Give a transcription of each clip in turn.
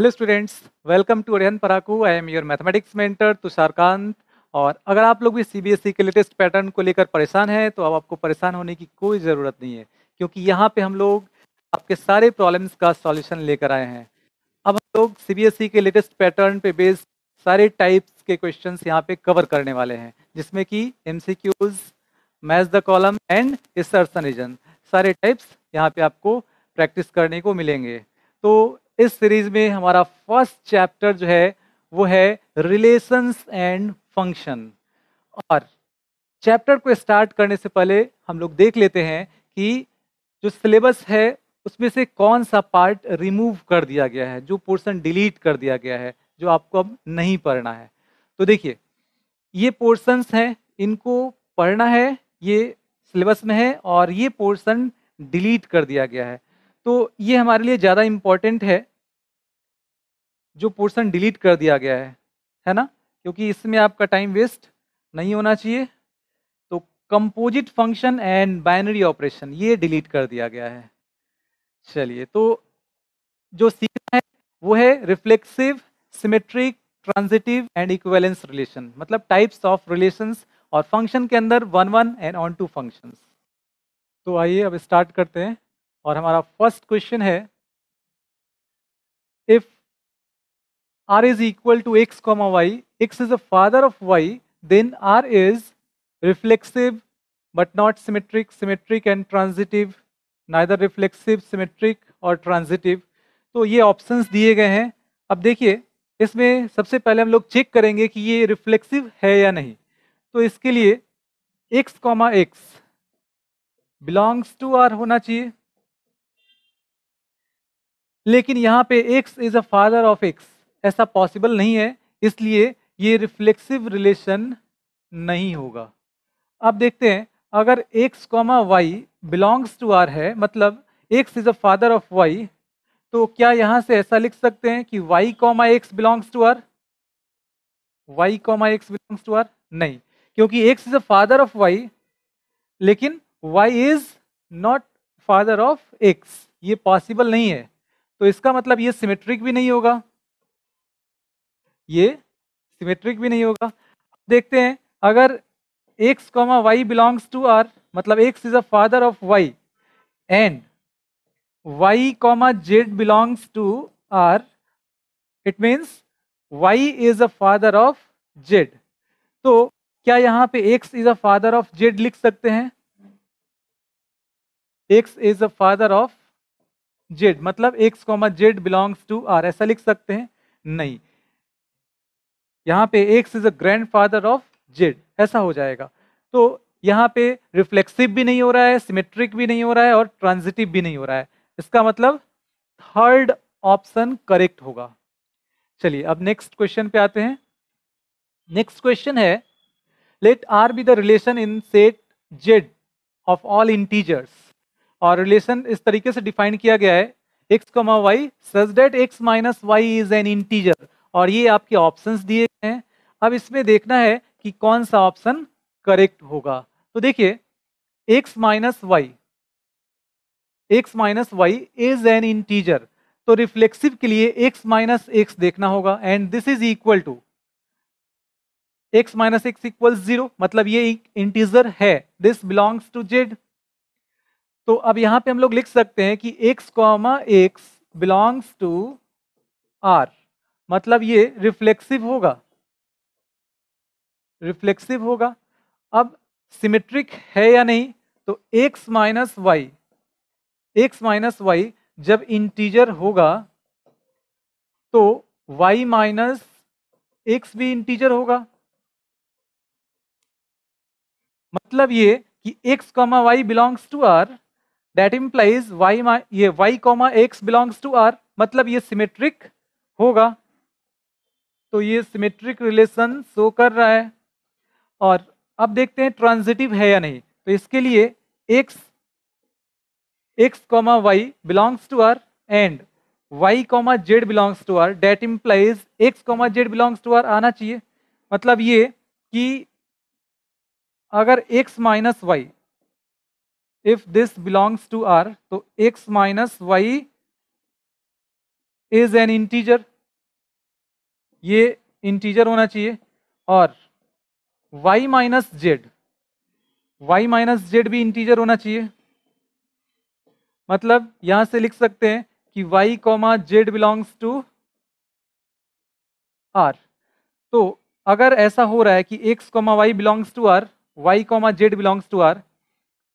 Hello students, welcome to Arihant पराकू। I am your mathematics mentor Tusharkant. और अगर आप लोग भी सीबीएसई के लेटेस्ट पैटर्न को लेकर परेशान हैं तो अब आपको परेशान होने की कोई ज़रूरत नहीं है, क्योंकि यहाँ पे हम लोग आपके सारे प्रॉब्लम्स का सॉल्यूशन लेकर आए हैं। अब हम लोग सीबीएसई के लेटेस्ट पैटर्न पे बेस्ड सारे टाइप्स के क्वेश्चंस यहाँ पे कवर करने वाले हैं, जिसमें कि MCQs, match the column and insertion reason, सारे टाइप्स यहाँ पे आपको प्रैक्टिस करने को मिलेंगे। तो इस सीरीज में हमारा फर्स्ट चैप्टर जो है वो है रिलेशंस एंड फंक्शन। और चैप्टर को स्टार्ट करने से पहले हम लोग देख लेते हैं कि जो सिलेबस है उसमें से कौन सा पार्ट रिमूव कर दिया गया है, जो पोर्शन डिलीट कर दिया गया है, जो आपको अब नहीं पढ़ना है। तो देखिए, ये पोर्शंस हैं, इनको पढ़ना है, ये सिलेबस में है, और ये पोर्शन डिलीट कर दिया गया है। तो ये हमारे लिए ज़्यादा इम्पोर्टेंट है जो पोर्शन डिलीट कर दिया गया है ना, क्योंकि इसमें आपका टाइम वेस्ट नहीं होना चाहिए। तो composite function and binary operation ये डिलीट कर दिया गया है। चलिए, तो जो सीखना है वो है reflexive, symmetric, transitive and equivalence relation, मतलब टाइप्स ऑफ रिलेशंस, और फंक्शन के अंदर one one and onto functions. तो आइए अब स्टार्ट करते हैं, और हमारा फर्स्ट क्वेश्चन है, if r is equal to x comma y, x is the father of y, then r is reflexive but not symmetric, symmetric and transitive, neither reflexive, symmetric और transitive। तो ये options दिए गए हैं। अब देखिए, इसमें सबसे पहले हम लोग चेक करेंगे कि ये रिफ्लेक्सिव है या नहीं। तो इसके लिए x comma x belongs to r होना चाहिए, लेकिन यहाँ पे x is a father of x ऐसा पॉसिबल नहीं है, इसलिए ये रिफ्लेक्सिव रिलेशन नहीं होगा। अब देखते हैं, अगर x comma y belongs to r है, मतलब x is a father of y, तो क्या यहाँ से ऐसा लिख सकते हैं कि y comma x belongs to r? y comma x belongs to r नहीं, क्योंकि x is a father of y, लेकिन y is not father of x, ये पॉसिबल नहीं है। तो इसका मतलब ये सिमेट्रिक भी नहीं होगा, ये सिमेट्रिक भी नहीं होगा। देखते हैं, अगर x comma y belongs to r, मतलब x is a father of y and y comma z belongs to r, it means y is a father of z। तो क्या यहाँ पे x is a father of z लिख सकते हैं? x is a father of z, मतलब x comma z belongs to r, ऐसा लिख सकते हैं? नहीं, यहाँ पे x is a grandfather of z, ऐसा हो जाएगा। तो यहाँ पे रिफ्लेक्सिव भी नहीं हो रहा है, सिमेट्रिक भी नहीं हो रहा है, और ट्रांजिटिव भी नहीं हो रहा है। इसका मतलब थर्ड ऑप्शन करेक्ट होगा। चलिए, अब नेक्स्ट क्वेश्चन पे आते हैं। नेक्स्ट क्वेश्चन है, let r be the relation in set z of all integers. और रिलेशन इस तरीके से डिफाइन किया गया है, x comma y such that x minus y is an integer, और ये आपके ऑप्शंस दिए गए हैं। अब इसमें देखना है कि कौन सा ऑप्शन करेक्ट होगा। तो देखिए, x minus y is an integer, तो रिफ्लेक्सिव के लिए x माइनस एक्स देखना होगा, and this is equal to x minus x equal 0, मतलब ये इंटीजर है, दिस बिलोंग्स टू z। तो अब यहां पे हम लोग लिख सकते हैं कि x comma x belongs to r, मतलब ये रिफ्लेक्सिव होगा, रिफ्लेक्सिव होगा। अब सिमेट्रिक है या नहीं, तो x माइनस वाई जब इंटीजर होगा तो y माइनस एक्स भी इंटीजर होगा, मतलब ये कि x comma y belongs to r, that implies ये y comma x belongs to r, मतलब ये सिमेट्रिक होगा। तो ये सिमेट्रिक रिलेशन शो कर रहा है। और अब देखते हैं ट्रांजिटिव है या नहीं। तो इसके लिए x comma y belongs to r and y comma z belongs to r, that implies x comma z belongs to r आना चाहिए। मतलब ये कि अगर x minus y, if this belongs to r, तो x minus y is an integer, ये integer होना चाहिए, और y minus z, y minus z भी इंटीजर होना चाहिए। मतलब यहां से लिख सकते हैं कि y comma z belongs to r। तो अगर ऐसा हो रहा है कि x comma y belongs to r, y comma z belongs to r,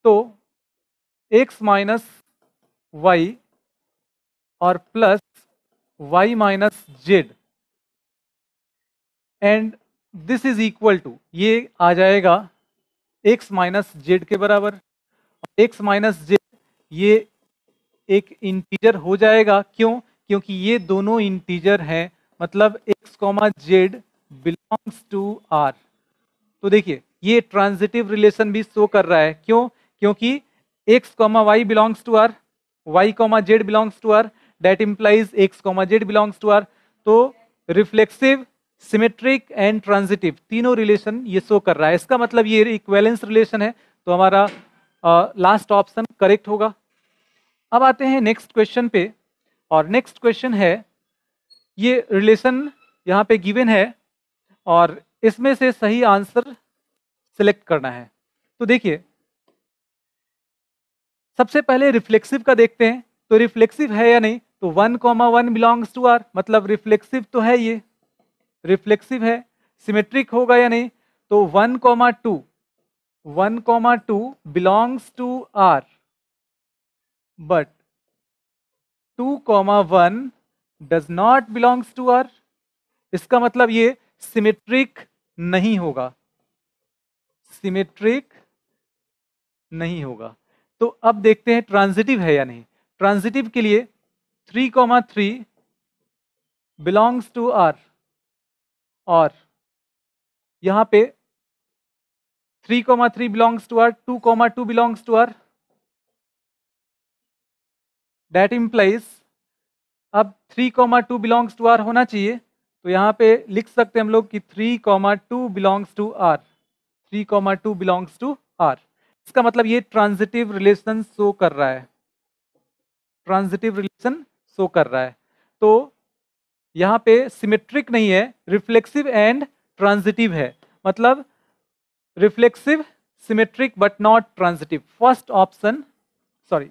तो x माइनस वाई और plus y minus z and this is equal to, ये आ जाएगा x माइनस जेड के बराबर। x माइनस जेड ये एक इंटीजर हो जाएगा, क्यों? क्योंकि ये दोनों इंटीजर हैं, मतलब x comma z belongs to r। तो देखिए ये ट्रांजिटिव रिलेशन भी शो कर रहा है, क्यों? क्योंकि x comma y belongs to r, y comma z belongs to r, that implies x comma z belongs to r। तो रिफ्लेक्सिव, सिमेट्रिक एंड ट्रांजिटिव तीनों रिलेशन ये शो कर रहा है। इसका मतलब ये इक्विवेलेंस रिलेशन है, तो हमारा लास्ट ऑप्शन करेक्ट होगा। अब आते हैं नेक्स्ट क्वेश्चन पे, और नेक्स्ट क्वेश्चन है, ये रिलेशन यहाँ पे गिवन है और इसमें से सही आंसर सिलेक्ट करना है। तो देखिए सबसे पहले रिफ्लेक्सिव का देखते हैं, तो रिफ्लेक्सिव है या नहीं, तो 1,1 बिलोंग्स टू आर, मतलब रिफ्लेक्सिव तो है, ये रिफ्लेक्सिव है। सिमेट्रिक होगा या नहीं, तो 1,2 belongs to r, but 2,1 does not belongs to are. इसका मतलब ये सिमेट्रिक नहीं होगा, सिमेट्रिक नहीं होगा। तो अब देखते हैं ट्रांजिटिव है या नहीं। ट्रांजिटिव के लिए 3,3 बिलोंग्स टू आर, और यहां पे 3,3 belongs to r, 2,2 belongs to are, that implies अब 3,2 बिलोंग्स टू आर होना चाहिए। तो यहां पे लिख सकते हैं हम लोग कि 3,2 belongs to r, 3,2 belongs to are. इसका मतलब ये ट्रांजिटिव रिलेशन शो कर रहा है, ट्रांजिटिव रिलेशन शो कर रहा है। तो यहाँ पे सिमेट्रिक नहीं है, रिफ्लेक्सिव एंड ट्रांजिटिव है, मतलब reflexive, symmetric but not transitive. First option, sorry,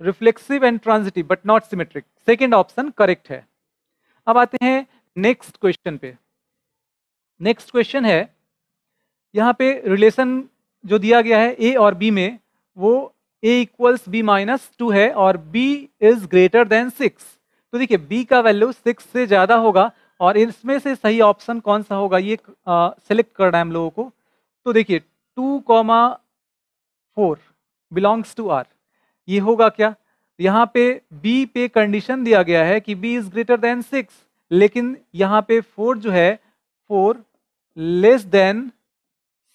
reflexive and transitive but not symmetric, second option correct है। अब आते हैं नेक्स्ट क्वेश्चन पे। नेक्स्ट क्वेश्चन है, यहाँ पे रिलेशन जो दिया गया है ए और बी में, वो ए इक्वल्स बी माइनस 2 है और बी इज ग्रेटर देन 6। तो देखिए बी का वैल्यू 6 से ज्यादा होगा, और इसमें से सही ऑप्शन कौन सा होगा ये सेलेक्ट करना है हम लोगों को। तो देखिए 2,4 बिलोंग्स टू आर, ये होगा क्या? यहाँ पे बी पे कंडीशन दिया गया है कि बी इज ग्रेटर देन 6, लेकिन यहाँ पे 4 जो है 4 लेस देन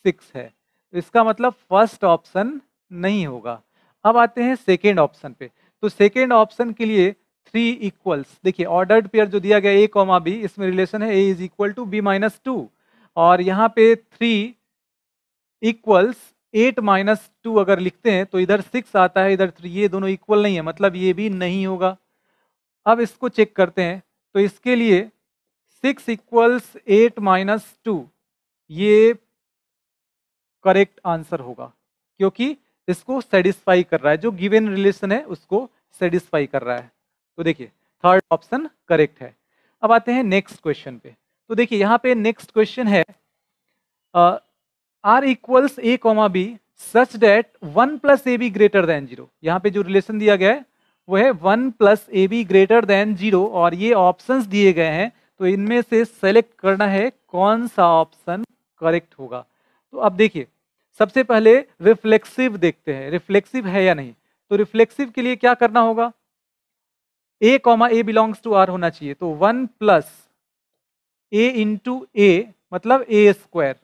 6 है, तो इसका मतलब फर्स्ट ऑप्शन नहीं होगा। अब आते हैं सेकेंड ऑप्शन पे। तो सेकेंड ऑप्शन के लिए 3 इक्वल्स, देखिए ऑर्डर्ड पेयर जो दिया गया ए कॉमा बी, इसमें रिलेशन है A is equal to B minus 2, और यहाँ पे 3 इक्वल्स 8 माइनस 2 अगर लिखते हैं तो इधर 6 आता है, इधर 3, ये दोनों इक्वल नहीं है, मतलब ये भी नहीं होगा। अब इसको चेक करते हैं, तो इसके लिए 6 इक्वल्स 8 माइनस 2, ये करेक्ट आंसर होगा, क्योंकि इसको सेटिस्फाई कर रहा है, जो गिवन रिलेशन है उसको सेटिस्फाई कर रहा है। तो देखिए थर्ड ऑप्शन करेक्ट है। अब आते हैं नेक्स्ट क्वेश्चन पे। तो देखिए यहाँ पे नेक्स्ट क्वेश्चन है, r equals a comma b such that 1 plus a b greater than 0। यहाँ पे जो रिलेशन दिया गया है वो है 1 plus a b greater than 0, और ये ऑप्शंस दिए गए हैं, तो इनमें से सेलेक्ट करना है कौन सा ऑप्शन करेक्ट होगा। तो अब देखिए सबसे पहले रिफ्लेक्सिव देखते हैं, रिफ्लेक्सिव है या नहीं। तो रिफ्लेक्सिव के लिए क्या करना होगा, A comma A belongs to are होना चाहिए, तो 1 प्लस ए इंटू ए मतलब ए स्क्वायर,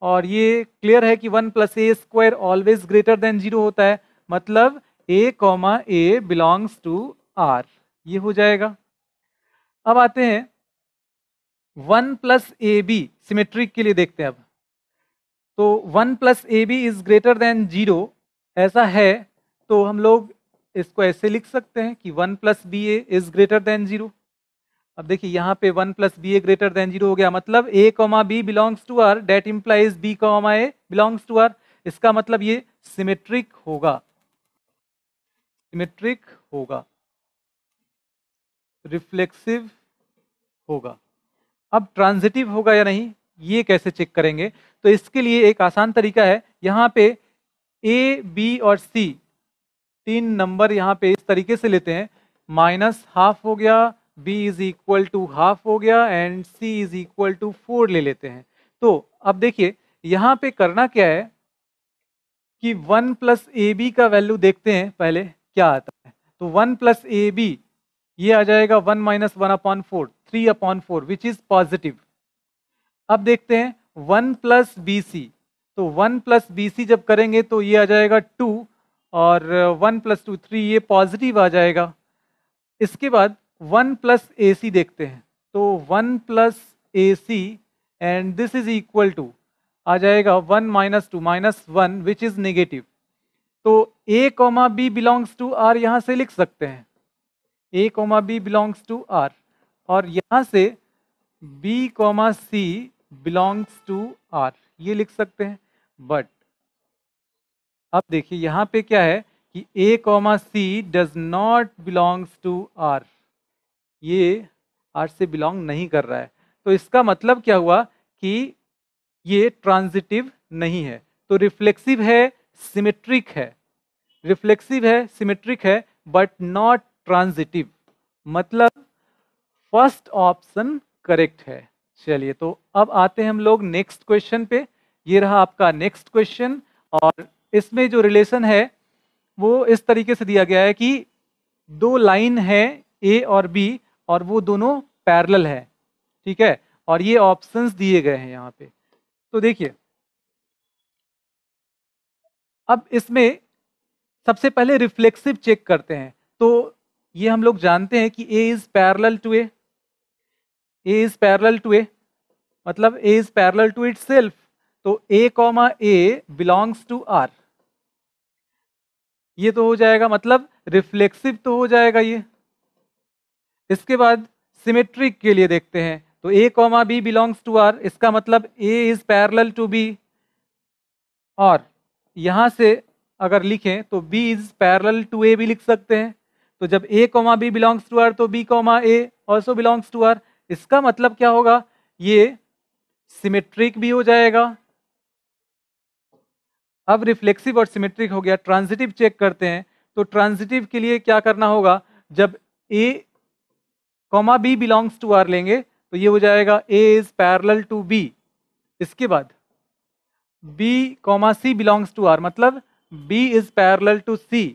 और ये क्लियर है कि 1 plus A square always greater than 0 होता है, मतलब A comma A belongs to are, ये हो जाएगा। अब आते हैं 1 प्लस ए बी सिमेट्रिक के लिए देखते हैं। अब तो 1 plus a b is greater than 0 ऐसा है, तो हम लोग इसको ऐसे लिख सकते हैं कि 1 plus B A is greater than 0। अब देखिए यहाँ पे 1 plus B A greater than 0 हो गया, मतलब A comma B belongs to are, that implies B comma A belongs to are. इसका मतलब ये सिमेट्रिक होगा, सिमेट्रिक होगा, रिफ्लेक्सिव होगा। अब ट्रांजिटिव होगा या नहीं ये कैसे चेक करेंगे? तो इसके लिए एक आसान तरीका है, यहाँ पे ए बी और सी तीन नंबर यहाँ पे इस तरीके से लेते हैं, -½ हो गया, b इज इक्वल टू ½ हो गया and c is equal to 4 ले लेते हैं। तो अब देखिए यहाँ पे करना क्या है कि 1 प्लस ए बी का वैल्यू देखते हैं पहले क्या आता है। तो 1 प्लस ए बी ये आ जाएगा 1 - 1/4, 3/4 विच इज पॉजिटिव। अब देखते हैं 1 प्लस बी सी, तो 1 प्लस बी सी जब करेंगे तो ये आ जाएगा 2 और 1 + 2 3, ये पॉजिटिव आ जाएगा। इसके बाद 1 प्लस ए सी देखते हैं, तो 1 plus A C and this is equal to आ जाएगा 1 - 2 -1 विच इज नेगेटिव। तो A comma B belongs to R यहाँ से लिख सकते हैं, A comma B belongs to are, और यहाँ से B comma C belongs to are ये लिख सकते हैं। बट अब देखिए यहाँ पे क्या है कि A comma C does not belongs to are, ये आर से बिलोंग नहीं कर रहा है। तो इसका मतलब क्या हुआ कि ये ट्रांजिटिव नहीं है। तो रिफ्लेक्सिव है, सिमेट्रिक है, रिफ्लेक्सिव है, सिमेट्रिक है, बट नॉट ट्रांजिटिव, मतलब फर्स्ट ऑप्शन करेक्ट है। चलिए तो अब आते हैं हम लोग नेक्स्ट क्वेश्चन पे। ये रहा आपका नेक्स्ट क्वेश्चन, और इसमें जो रिलेशन है वो इस तरीके से दिया गया है कि दो लाइन है ए और बी और वो दोनों पैरेलल है, ठीक है, और ये ऑप्शंस दिए गए हैं यहाँ पे। तो देखिए अब इसमें सबसे पहले रिफ्लेक्सिव चेक करते हैं। तो ये हम लोग जानते हैं कि A is parallel to A, A is parallel to A, मतलब A is parallel to itself. तो A comma A belongs to are, ये तो हो जाएगा, मतलब रिफ्लेक्सिव तो हो जाएगा ये। इसके बाद सिमेट्रिक के लिए देखते हैं, तो A comma B belongs to are, इसका मतलब A is parallel to B, और यहां से अगर लिखें तो B is parallel to A भी लिख सकते हैं। तो जब A comma B belongs to R तो B comma A also belongs to are, इसका मतलब क्या होगा, ये सिमेट्रिक भी हो जाएगा। अब रिफ्लेक्सिव और सिमेट्रिक हो गया। ट्रांजिटिव चेक करते हैं, तो ट्रांजिटिव के लिए क्या करना होगा, जब A comma B belongs to R लेंगे तो ये हो जाएगा A is parallel to B, इसके बाद B comma C belongs to are, मतलब B is parallel to C.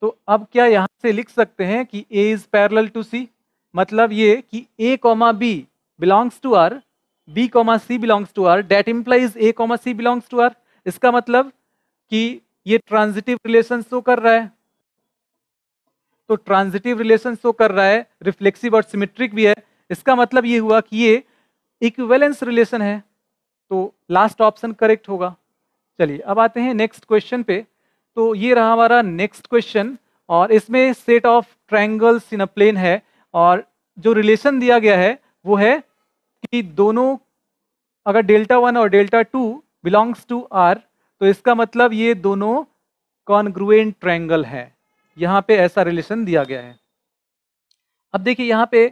तो अब क्या यहां से लिख सकते हैं कि A is parallel to C, मतलब ये कि A comma B belongs to R, B comma C belongs to are, that implies A comma C belongs to are. इसका मतलब कि ये ट्रांजिटिव रिलेशन शो कर रहा है। तो ट्रांजिटिव रिलेशन शो कर रहा है, रिफ्लेक्सिव और सिमेट्रिक भी है, इसका मतलब ये हुआ कि ये इक्विवेलेंस रिलेशन है। तो लास्ट ऑप्शन करेक्ट होगा। चलिए अब आते हैं नेक्स्ट क्वेश्चन पे। तो ये रहा हमारा नेक्स्ट क्वेश्चन, और इसमें set of triangles in a plane है, और जो रिलेशन दिया गया है वो है कि दोनों अगर Δ1 और Δ2 बिलोंग्स टू आर, तो इसका मतलब ये दोनों कॉन्ग्रुएंट ट्रायंगल है। यहाँ पे ऐसा रिलेशन दिया गया है। अब देखिए यहाँ पे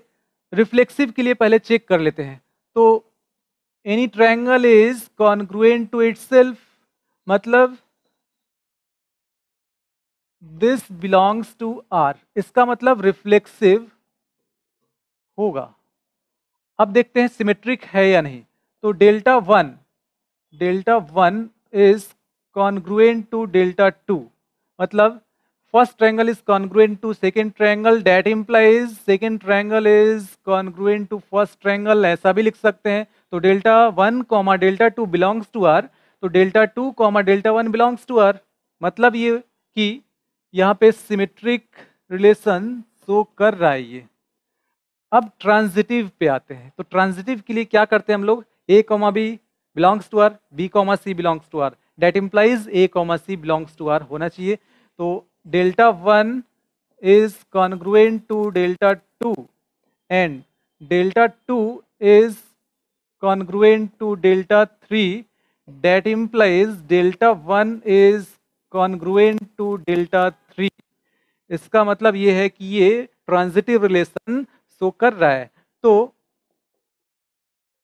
रिफ्लेक्सिव के लिए पहले चेक कर लेते हैं। तो any triangle is congruent to itself, मतलब दिस बिलोंग्स टू आर, इसका मतलब रिफ्लेक्सिव होगा। अब देखते हैं सिमेट्रिक है या नहीं। तो Δ1 इज कॉन्ग्रुएंट टू Δ2, मतलब first triangle is congruent to second triangle, that implies second triangle is congruent to first triangle, ऐसा भी लिख सकते हैं। तो Δ1 कॉमा Δ2 बिलोंग्स टू आर, तो Δ2 कॉमा Δ1 बिलोंग्स टू आर, मतलब ये कि यहाँ पे सिमेट्रिक रिलेशन शो कर रहा है ये। अब ट्रांजिटिव पे आते हैं। तो ट्रांजिटिव के लिए क्या करते हैं हम लोग, A comma B belongs to R, B comma C belongs to are, that implies A comma C belongs to are होना चाहिए। तो Δ1 is congruent to Δ2 and delta 2 is congruent to delta 3, that implies delta 1 is congruent to delta 3। इसका मतलब ये है कि ये transitive relation show कर रहा है। तो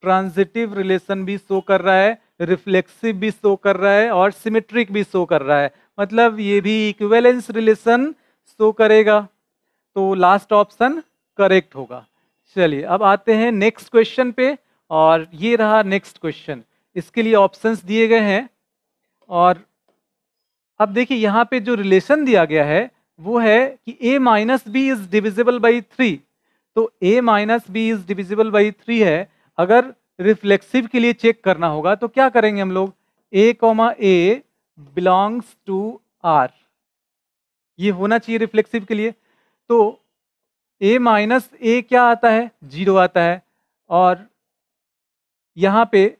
ट्रांजिटिव रिलेशन भी शो कर रहा है, रिफ्लेक्सिव भी शो कर रहा है और सिमेट्रिक भी शो कर रहा है, मतलब ये भी इक्विवेलेंस रिलेशन शो करेगा। तो लास्ट ऑप्शन करेक्ट होगा। चलिए अब आते हैं नेक्स्ट क्वेश्चन पे, और ये रहा नेक्स्ट क्वेश्चन। इसके लिए ऑप्शंस दिए गए हैं, और अब देखिए यहाँ पे जो रिलेशन दिया गया है वो है कि a minus b is divisible by 3। तो a minus b is divisible by 3 है। अगर रिफ्लेक्सिव के लिए चेक करना होगा तो क्या करेंगे हम लोग, a comma A belongs to are, ये होना चाहिए रिफ्लेक्सिव के लिए। तो a माइनस ए क्या आता है, 0 आता है, और यहाँ पे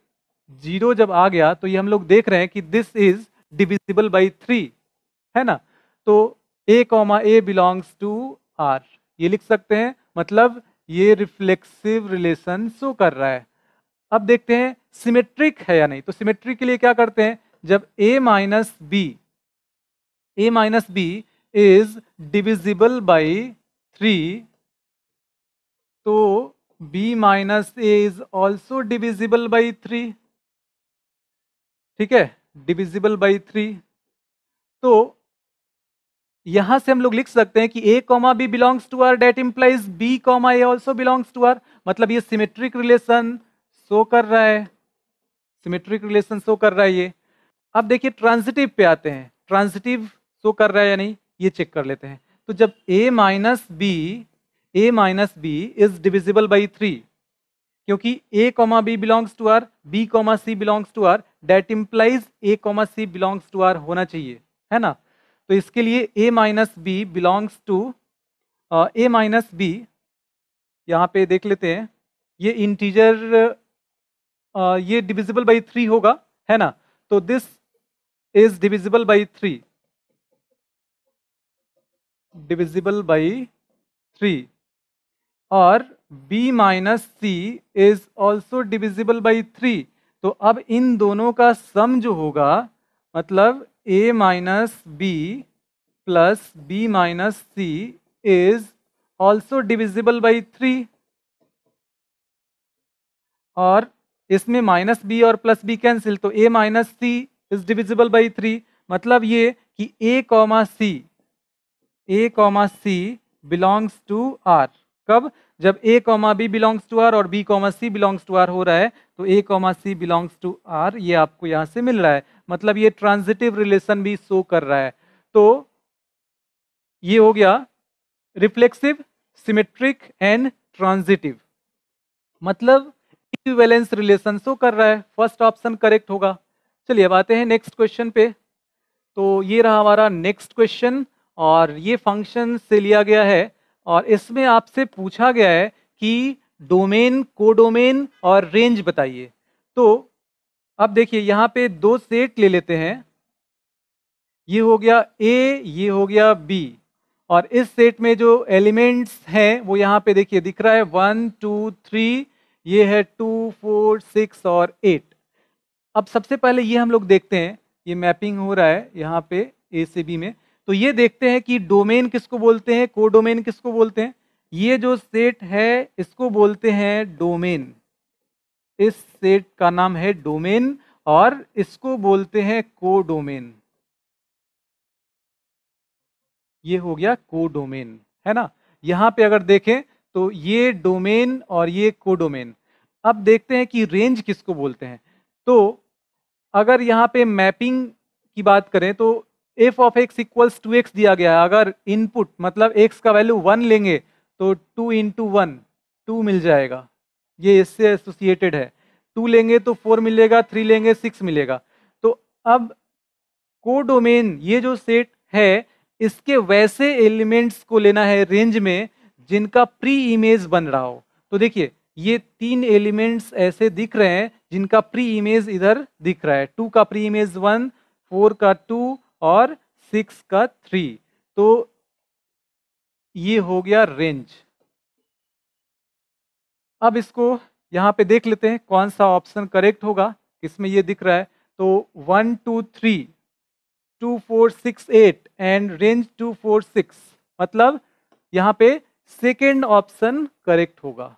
0 जब आ गया तो ये हम लोग देख रहे हैं कि दिस इज डिविजिबल बाई 3, है ना। तो a comma A belongs to are, ये लिख सकते हैं, मतलब ये रिफ्लेक्सिव रिलेशन शो कर रहा है। अब देखते हैं सिमेट्रिक है या नहीं। तो सिमेट्रिक के लिए क्या करते हैं, जब a minus b is divisible by 3, तो b minus a is also divisible by 3, ठीक है, डिविजिबल बाई 3। तो यहां से हम लोग लिख सकते हैं कि a comma B belongs to are, that implies b comma A also belongs to are, मतलब ये सिमेट्रिक रिलेशन शो कर रहा है, सिमेट्रिक रिलेशन शो कर रहा है ये। अब देखिए ट्रांजिटिव पे आते हैं, ट्रांजिटिव शो कर रहा है या नहीं ये चेक कर लेते हैं। तो जब a minus b is divisible by 3, क्योंकि a comma B belongs to r, b comma C belongs to are, that implies a comma C belongs to are होना चाहिए, है ना। तो इसके लिए a minus b belongs to a minus b, यहाँ पे देख लेते हैं, ये इंटीजर ये डिविजिबल बाई 3 होगा, है ना। तो this is divisible by 3, divisible by 3, और b minus c is also divisible by 3। तो अब इन दोनों का सम जो होगा, मतलब a minus b plus b minus c is also divisible by 3, और इसमें माइनस बी और प्लस बी कैंसिल, तो a minus c is divisible by 3, मतलब ये कि a comma C belongs to r. कब, जब a comma B belongs to are और b comma C belongs to r हो रहा है, तो a comma C belongs to are ये आपको यहाँ से मिल रहा है, मतलब ये ट्रांजिटिव रिलेशन भी शो कर रहा है। तो ये हो गया रिफ्लेक्सिव, सिमेट्रिक एंड ट्रांजिटिव, मतलब इक्विवेलेंस रिलेशन शो कर रहा है। फर्स्ट ऑप्शन करेक्ट होगा। चलिए अब आते हैं नेक्स्ट क्वेश्चन पे। तो ये रहा हमारा नेक्स्ट क्वेश्चन, और ये फंक्शन से लिया गया है, और इसमें आपसे पूछा गया है कि डोमेन, कोडोमेन और रेंज बताइए। तो अब देखिए यहाँ पे दो सेट ले लेते हैं, ये हो गया A, ये हो गया B, और इस सेट में जो एलिमेंट्स हैं वो यहाँ पे देखिए दिख रहा है 1 2 3, ये है 2 4 6 और 8। अब सबसे पहले ये हम लोग देखते हैं, ये मैपिंग हो रहा है यहाँ पे A से B में, तो ये देखते हैं कि डोमेन किसको बोलते हैं, कोडोमेन किसको बोलते हैं। ये जो सेट है इसको बोलते हैं डोमेन, इस सेट का नाम है डोमेन, और इसको बोलते हैं कोडोमेन। ये हो गया कोडोमेन, है ना। यहाँ पे अगर देखें तो ये डोमेन और ये कोडोमेन। अब देखते हैं कि रेंज किसको बोलते हैं। तो अगर यहाँ पे मैपिंग की बात करें तो f of x equals to x दिया गया है। अगर इनपुट मतलब x का वैल्यू 1 लेंगे तो 2 इंटू 1 2 मिल जाएगा, ये इससे एसोसिएटेड है। 2 लेंगे तो 4 मिलेगा, 3 लेंगे 6 मिलेगा। तो अब कोडोमेन ये जो सेट है इसके वैसे एलिमेंट्स को लेना है रेंज में जिनका प्री इमेज बन रहा हो। तो देखिए ये 3 एलिमेंट्स ऐसे दिख रहे हैं जिनका प्री इमेज इधर दिख रहा है। 2 का प्री इमेज 1, 4 का 2 और 6 का 3। तो ये हो गया रेंज। अब इसको यहाँ पे देख लेते हैं कौन सा ऑप्शन करेक्ट होगा, किसमें ये दिख रहा है। तो 1 2 3 2 4 6 8 एंड रेंज 2 4 6, मतलब यहाँ पे सेकेंड ऑप्शन करेक्ट होगा।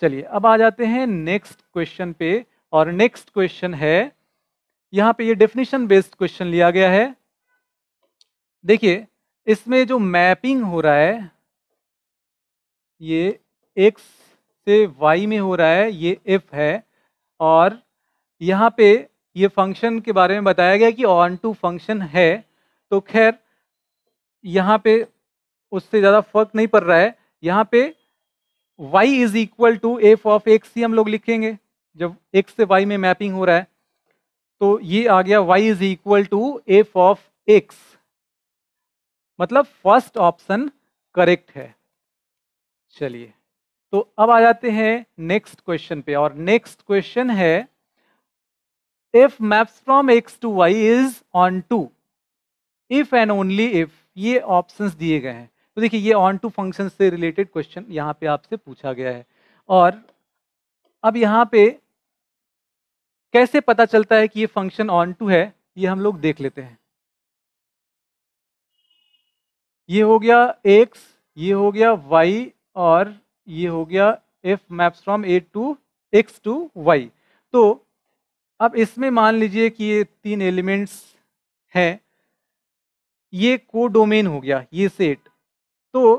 चलिए अब आ जाते हैं नेक्स्ट क्वेश्चन पे, और नेक्स्ट क्वेश्चन है, यहाँ पे ये डेफिनेशन बेस्ड क्वेश्चन लिया गया है। देखिए इसमें जो मैपिंग हो रहा है ये x से y में हो रहा है, ये f है, और यहाँ पे ये फंक्शन के बारे में बताया गया कि ऑन टू फंक्शन है। तो खैर यहाँ पे उससे ज़्यादा फर्क नहीं पड़ रहा है, यहाँ पे y is equal to F of X ही हम लोग लिखेंगे। जब x से y में मैपिंग हो रहा है तो ये आ गया y is equal to F of x, मतलब फर्स्ट ऑप्शन करेक्ट है। चलिए तो अब आ जाते हैं नेक्स्ट क्वेश्चन पे, और नेक्स्ट क्वेश्चन है f maps from x to y is onto if and only if, ये ऑप्शंस दिए गए हैं। तो देखिए ये ऑन टू फंक्शन से रिलेटेड क्वेश्चन यहाँ पे आपसे पूछा गया है, और अब यहाँ पे कैसे पता चलता है कि ये फंक्शन ऑन टू है, ये हम लोग देख लेते हैं। ये हो गया x, ये हो गया y, और ये हो गया f maps from a to x to y। तो अब इसमें मान लीजिए कि ये तीन एलिमेंट्स हैं, ये कोडोमेन हो गया ये सेट। तो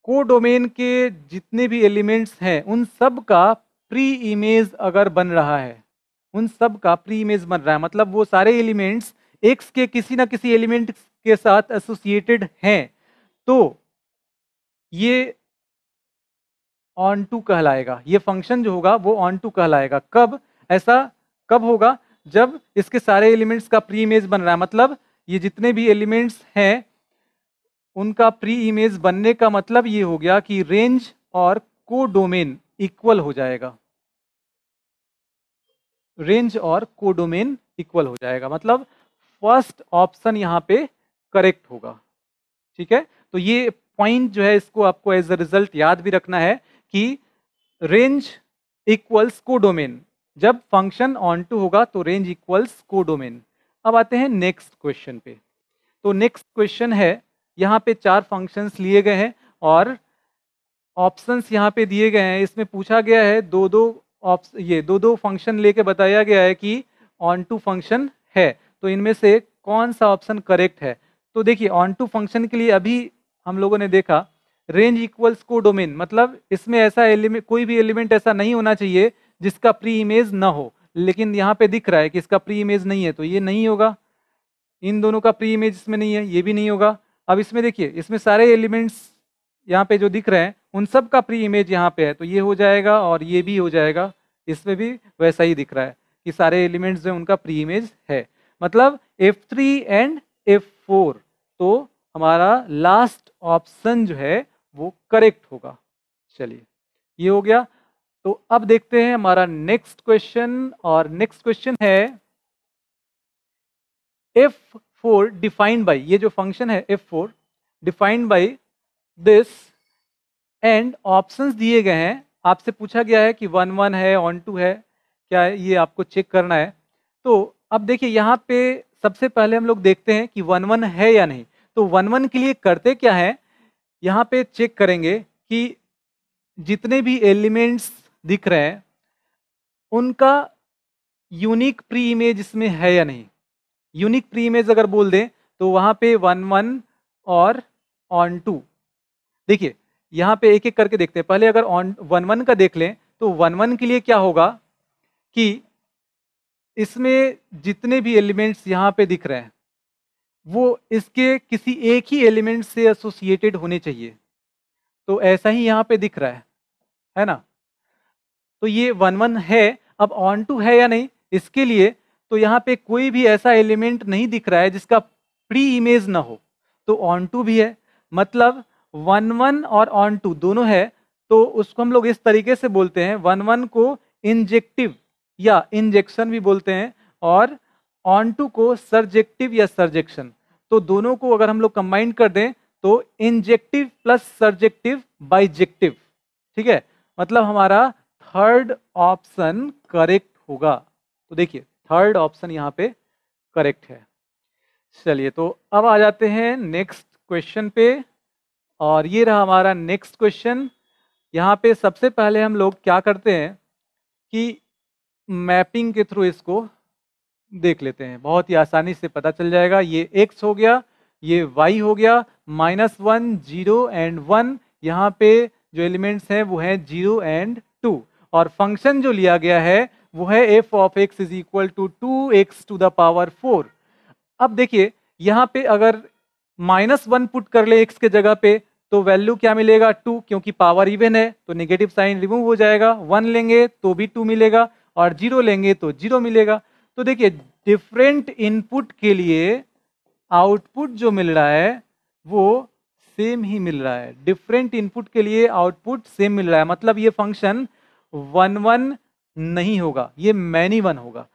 कोडोमेन के जितने भी एलिमेंट्स हैं उन सब का प्री इमेज अगर बन रहा है, उन सब का प्री इमेज बन रहा है, मतलब वो सारे एलिमेंट्स x के किसी ना किसी एलिमेंट के साथ एसोसिएटेड हैं, तो ये ऑन टू कहलाएगा। ये फंक्शन जो होगा वो ऑन टू कहलाएगा। कब ऐसा कब होगा? जब इसके सारे एलिमेंट्स का प्री इमेज बन रहा है, मतलब ये जितने भी एलिमेंट्स हैं उनका प्री इमेज बनने का मतलब ये हो गया कि रेंज और कोडोमेन इक्वल हो जाएगा। रेंज और कोडोमेन इक्वल हो जाएगा, मतलब फर्स्ट ऑप्शन यहाँ पे करेक्ट होगा। ठीक है, तो ये पॉइंट जो है इसको आपको एज अ रिजल्ट याद भी रखना है कि रेंज इक्वल्स कोडोमेन। जब फंक्शन ऑन टू होगा तो रेंज इक्वल्स कोडोमेन। अब आते हैं नेक्स्ट क्वेश्चन पे। तो नेक्स्ट क्वेश्चन है, यहाँ पे चार फंक्शंस लिए गए हैं और ऑप्शंस यहाँ पे दिए गए हैं। इसमें पूछा गया है दो दो फंक्शन लेके बताया गया है कि ऑन टू फंक्शन है, तो इनमें से कौन सा ऑप्शन करेक्ट है। तो देखिए ऑन टू फंक्शन के लिए अभी हम लोगों ने देखा रेंज इक्वल्स कोडोमेन, मतलब इसमें ऐसा एलिमेंट, कोई भी एलिमेंट ऐसा नहीं होना चाहिए जिसका प्री इमेज ना हो, लेकिन यहाँ पे दिख रहा है कि इसका प्री इमेज नहीं है, तो ये नहीं होगा। इन दोनों का प्री इमेज इसमें नहीं है, ये भी नहीं होगा। अब इसमें देखिए, इसमें सारे एलिमेंट्स यहाँ पे जो दिख रहे हैं उन सब का प्री इमेज यहाँ पे है, तो ये हो जाएगा और ये भी हो जाएगा। इसमें भी वैसा ही दिख रहा है कि सारे एलिमेंट्स जो उनका प्री इमेज है, मतलब F3 एंड F4। तो हमारा लास्ट ऑप्शन जो है वो करेक्ट होगा। चलिए ये हो गया। तो अब देखते हैं हमारा नेक्स्ट क्वेश्चन, और नेक्स्ट क्वेश्चन है F4 डिफाइंड बाई, ये जो फंक्शन है F4 defined by this, and options दिए गए हैं। आपसे पूछा गया है कि 1 1 है, ऑन टू है, क्या है, ये आपको चेक करना है। तो अब देखिए यहाँ पे सबसे पहले हम लोग देखते हैं कि 1 1 है या नहीं। तो 1 1 के लिए करते क्या है, यहाँ पे चेक करेंगे कि जितने भी एलिमेंट्स दिख रहे हैं उनका यूनिक प्री इमेज इसमें है या नहीं। यूनिक प्री इमेज अगर बोल दें तो वहाँ पे 1 1 और ऑन टू। देखिए यहाँ पे एक एक करके देखते हैं। पहले अगर ऑन 1 1 का देख लें तो 1 1 के लिए क्या होगा कि इसमें जितने भी एलिमेंट्स यहाँ पे दिख रहे हैं वो इसके किसी एक ही एलिमेंट से एसोसिएटेड होने चाहिए। तो ऐसा ही यहाँ पे दिख रहा है ना। तो ये 1 1 है। अब ऑन टू है या नहीं इसके लिए, तो यहाँ पे कोई भी ऐसा एलिमेंट नहीं दिख रहा है जिसका प्री इमेज ना हो, तो ऑन टू भी है। मतलब 1 1 और ऑन टू दोनों है, तो उसको हम लोग इस तरीके से बोलते हैं, 1 1 को इंजेक्टिव या इंजेक्शन भी बोलते हैं, और ऑन टू को सर्जेक्टिव या सर्जेक्शन। तो दोनों को अगर हम लोग कंबाइन कर दें तो इंजेक्टिव प्लस सर्जेक्टिव बाइजेक्टिव। ठीक है, मतलब हमारा थर्ड ऑप्शन करेक्ट होगा। तो देखिए थर्ड ऑप्शन यहाँ पे करेक्ट है। चलिए तो अब आ जाते हैं नेक्स्ट क्वेश्चन पे, और ये रहा हमारा नेक्स्ट क्वेश्चन। यहाँ पे सबसे पहले हम लोग क्या करते हैं कि मैपिंग के थ्रू इसको देख लेते हैं, बहुत ही आसानी से पता चल जाएगा। ये x हो गया, ये y हो गया, -1 0 एंड 1, यहाँ पे जो एलिमेंट्स हैं वो हैं 0 एंड 2, और फंक्शन जो लिया गया है वो है f of x is equal to 2x to the power 4। अब देखिए यहाँ पे अगर -1 पुट कर ले x के जगह पे तो वैल्यू क्या मिलेगा 2, क्योंकि पावर इवन है तो नेगेटिव साइन रिमूव हो जाएगा। 1 लेंगे तो भी 2 मिलेगा, और 0 लेंगे तो 0 मिलेगा। तो देखिए डिफरेंट इनपुट के लिए आउटपुट जो मिल रहा है वो सेम ही मिल रहा है। डिफरेंट इनपुट के लिए आउटपुट सेम मिल रहा है, मतलब ये फंक्शन 1 1 नहीं होगा, ये मैनी 1 होगा।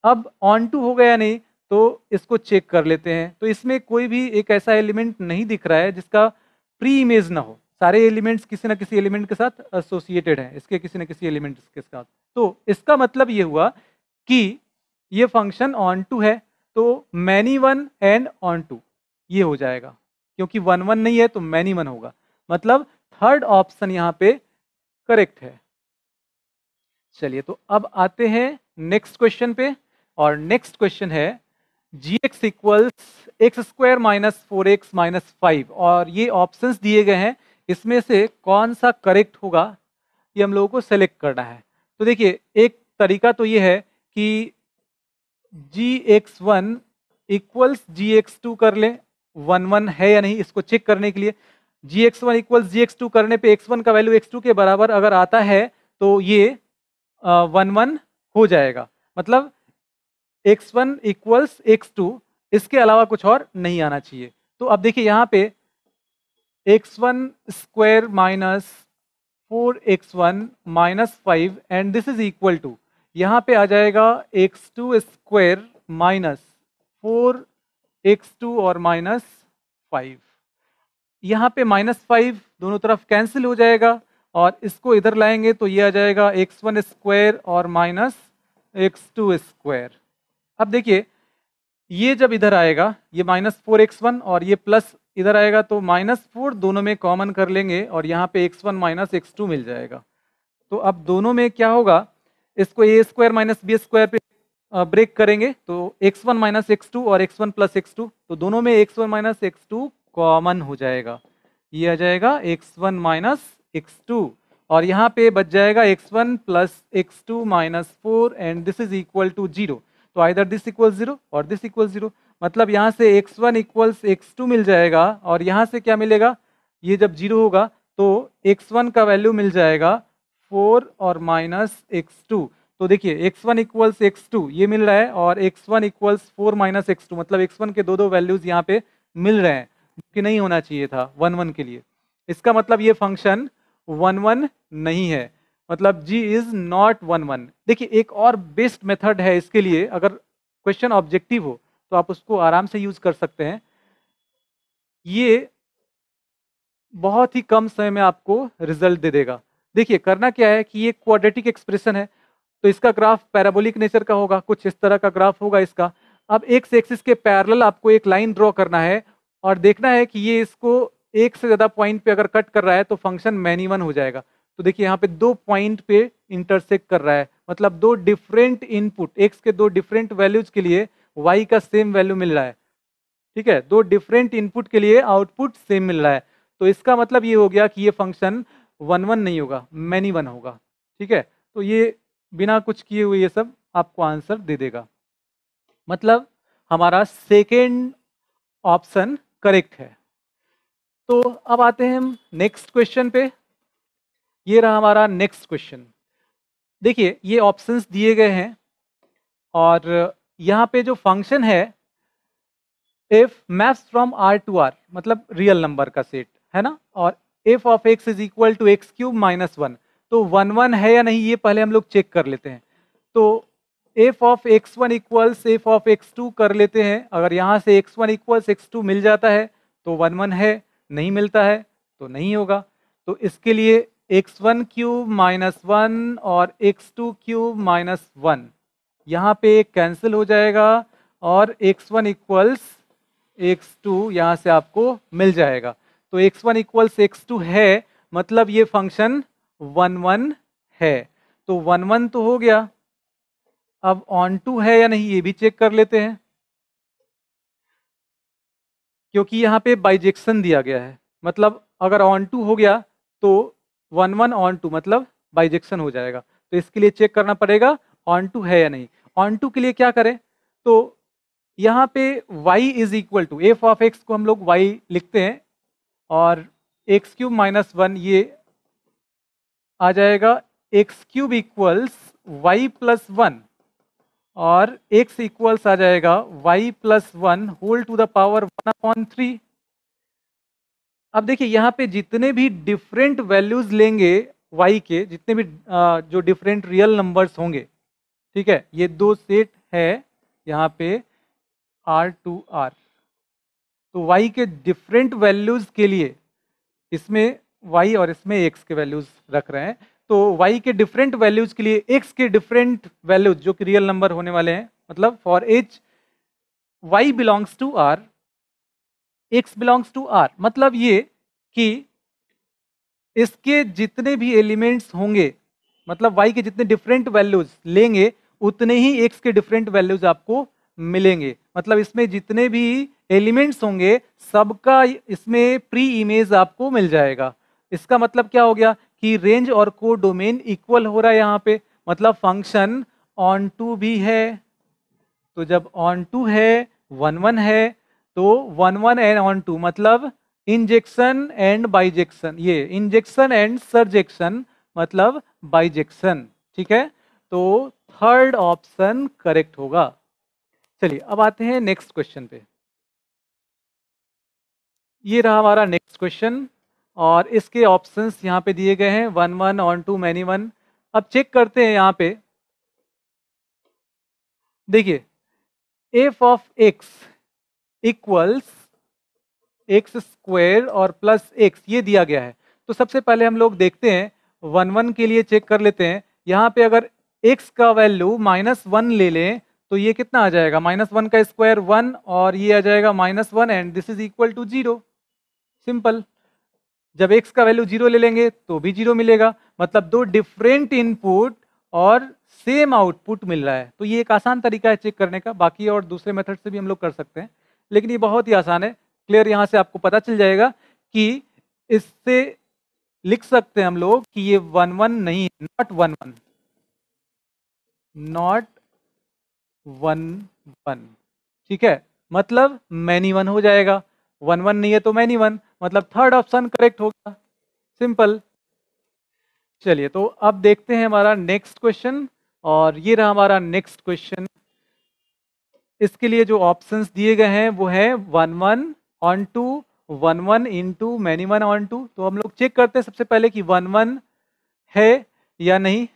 अब ऑन टू होगा या नहीं तो इसको चेक कर लेते हैं। तो इसमें कोई भी एक ऐसा एलिमेंट नहीं दिख रहा है जिसका प्री इमेज ना हो, सारे एलिमेंट्स किसी ना किसी एलिमेंट के साथ एसोसिएटेड हैं, इसके किसी ना किसी एलिमेंट के साथ। तो इसका मतलब ये हुआ कि ये फंक्शन ऑन टू है, तो मैनी 1 एंड ऑन टू ये हो जाएगा, क्योंकि 1 1 नहीं है तो मैनी 1 होगा, मतलब थर्ड ऑप्शन यहाँ पे करेक्ट है। चलिए तो अब आते हैं नेक्स्ट क्वेश्चन पे, और नेक्स्ट क्वेश्चन है gx equals x square minus 4x minus 5, और ये ऑप्शंस दिए गए हैं, इसमें से कौन सा करेक्ट होगा ये हम लोगों को सेलेक्ट करना है। तो देखिए एक तरीका तो ये है कि gx1 इक्वल्स gx2 कर लें, 1 1 है या नहीं इसको चेक करने के लिए। gx1 इक्वल्स gx2 करने पे x1 का वैल्यू x2 के बराबर अगर आता है तो ये 1 1 हो जाएगा, मतलब x1 इक्वल्स x2, इसके अलावा कुछ और नहीं आना चाहिए। तो अब देखिए यहाँ पे x1 square minus 4x1 minus 5 and this is equal to, यहाँ पे आ जाएगा x2 स्क्वायर माइनस 4x2 और माइनस 5। यहाँ पे -5 दोनों तरफ कैंसिल हो जाएगा, और इसको इधर लाएंगे तो ये आ जाएगा x1 स्क्वायर और माइनस x2 स्क्वायर। अब देखिए ये जब इधर आएगा ये -4x1 और ये प्लस इधर आएगा तो -4 दोनों में कॉमन कर लेंगे, और यहाँ पे x1 माइनस x2 मिल जाएगा। तो अब दोनों में क्या होगा, इसको a square minus b square पे ब्रेक करेंगे तो x1 माइनस x2 और x1 प्लस x2, तो दोनों में x1 माइनस x2 कॉमन हो जाएगा, ये आ जाएगा x1 माइनस x2, और यहाँ पे बच जाएगा x1 plus x2 minus 4 and this is equal to 0। तो आइदर दिस इक्वल 0 और दिस इक्वल 0, मतलब यहाँ से x1 इक्वल्स x2 मिल जाएगा, और यहाँ से क्या मिलेगा, ये जब 0 होगा तो x1 का वैल्यू मिल जाएगा 4 और माइनस x2। तो देखिए x1 इक्वल्स x2 ये मिल रहा है, और x1 इक्वल्स 4 माइनस x2, मतलब x1 के दो वैल्यूज यहाँ पे मिल रहे हैं, कि नहीं होना चाहिए था 1 1 के लिए। इसका मतलब ये फंक्शन 1 1 नहीं है, मतलब g इज नॉट 1 1। देखिए एक और बेस्ट मेथड है इसके लिए, अगर क्वेश्चन ऑब्जेक्टिव हो तो आप उसको आराम से यूज कर सकते हैं। ये बहुत ही कम समय में आपको रिजल्ट दे देगा। देखिए करना क्या है कि ये क्वाड्रेटिक एक्सप्रेशन है, तो इसका ग्राफ पैराबोलिक नेचर का होगा, कुछ इस तरह का ग्राफ होगा इसका। अब एक्स एक्सिस के पैरेलल आपको एक लाइन ड्रॉ करना है, और देखना है कि ये इसको एक से ज्यादा पॉइंट पे अगर कट कर रहा है तो फंक्शन मैनी 1 हो जाएगा। तो देखिए यहाँ पे 2 पॉइंट पे इंटरसेक्ट कर रहा है, मतलब 2 डिफरेंट इनपुट, एक्स के 2 डिफरेंट वैल्यूज के लिए वाई का सेम वैल्यू मिल रहा है, ठीक है, 2 डिफरेंट इनपुट के लिए आउटपुट सेम मिल रहा है। तो इसका मतलब ये हो गया कि ये फंक्शन 1 1 नहीं होगा, मैनी 1 होगा, ठीक है। तो ये बिना कुछ किए हुए ये सब आपको आंसर दे देगा, मतलब हमारा सेकेंड ऑप्शन करेक्ट है। तो अब आते हैं हम नेक्स्ट क्वेश्चन पे, ये रहा हमारा नेक्स्ट क्वेश्चन। देखिए ये ऑप्शंस दिए गए हैं, और यहाँ पे जो फंक्शन है f maps from r to are, मतलब रियल नंबर का सेट है ना, और f of x is equal to x cube minus 1, तो 1 1 है या नहीं ये पहले हम लोग चेक कर लेते हैं। तो F of x1 equals f of x2 कर लेते हैं, अगर यहाँ से x1 इक्वल्स x2 मिल जाता है तो 1 1 है, नहीं मिलता है तो नहीं होगा। तो इसके लिए x1 क्यूब माइनस 1 और x2 क्यूब माइनस 1, यहाँ पे कैंसिल हो जाएगा और x1 इक्वल्स x2 यहाँ से आपको मिल जाएगा। तो x1 इक्वल्स x2 है, मतलब ये फंक्शन 1 1 है। तो 1 1 तो हो गया, अब ऑन टू है या नहीं ये भी चेक कर लेते हैं, क्योंकि यहाँ पे बाइजेक्शन दिया गया है। मतलब अगर ऑन टू हो गया तो 1 1 ऑन टू मतलब बाइजेक्शन हो जाएगा। तो इसके लिए चेक करना पड़ेगा ऑन टू है या नहीं। ऑन टू के लिए क्या करें, तो यहाँ पे y is equal to F of x को हम लोग y लिखते हैं और एक्स क्यूब माइनस 1 ये आ जाएगा x cube equals y plus 1 और x इक्वल्स आ जाएगा y plus 1 whole to the power 1/3। अब देखिए यहाँ पे जितने भी डिफरेंट वैल्यूज लेंगे y के, जितने भी जो डिफरेंट रियल नंबर्स होंगे, ठीक है, ये दो सेट है यहाँ पे R2R। तो y के डिफरेंट वैल्यूज के लिए इसमें y और इसमें x के वैल्यूज रख रहे हैं। तो y के डिफरेंट वैल्यूज के लिए x के डिफरेंट वैल्यूज जो कि रियल नंबर होने वाले हैं, मतलब for each y belongs to r, x belongs to r, मतलब ये कि इसके जितने भी एलिमेंट्स होंगे, मतलब y के जितने डिफरेंट वैल्यूज लेंगे उतने ही x के डिफरेंट वैल्यूज आपको मिलेंगे। मतलब इसमें जितने भी एलिमेंट्स होंगे सबका इसमें प्री इमेज आपको मिल जाएगा। इसका मतलब क्या हो गया कि रेंज और को डोमेन इक्वल हो रहा है यहाँ पे, मतलब फंक्शन ऑन टू भी है। तो जब ऑन टू है 1 1 है तो 1 1 एंड ऑन टू मतलब इंजेक्शन एंड बाइजेक्शन, ये इंजेक्शन एंड सरजेक्शन मतलब बाइजेक्शन, ठीक है। तो थर्ड ऑप्शन करेक्ट होगा। चलिए अब आते हैं नेक्स्ट क्वेश्चन पे। ये रहा हमारा नेक्स्ट क्वेश्चन और इसके ऑप्शंस यहाँ पे दिए गए हैं 1 1 ऑन टू मैनी 1। अब चेक करते हैं यहाँ पे, देखिए F of x equals x square और प्लस एक्स ये दिया गया है। तो सबसे पहले हम लोग देखते हैं 1 1 के लिए चेक कर लेते हैं। यहाँ पे अगर x का वैल्यू -1 ले लें तो ये कितना आ जाएगा, -1 का स्क्वायर 1 और ये आ जाएगा -1 and this is equal to 0। Simple. जब x का वैल्यू 0 ले लेंगे तो भी 0 मिलेगा, मतलब दो डिफरेंट इनपुट और सेम आउटपुट मिल रहा है। तो ये एक आसान तरीका है चेक करने का। बाकी और दूसरे मेथड से भी हम लोग कर सकते हैं, लेकिन ये बहुत ही आसान है। क्लियर, यहाँ से आपको पता चल जाएगा कि इससे लिख सकते हैं हम लोग कि ये 1 1 नहीं है, नॉट 1 1, नॉट 1 1, ठीक है, मतलब मैनी 1 हो जाएगा। 1 1 नहीं है तो मैनी 1, मतलब थर्ड ऑप्शन करेक्ट होगा। सिंपल। चलिए तो अब देखते हैं हमारा नेक्स्ट क्वेश्चन और ये रहा हमारा नेक्स्ट क्वेश्चन। इसके लिए जो ऑप्शंस दिए गए हैं वो है 1 1 onto 1 1 into many 1 onto. तो हम लोग चेक करते हैं सबसे पहले कि 1 1 है या नहीं।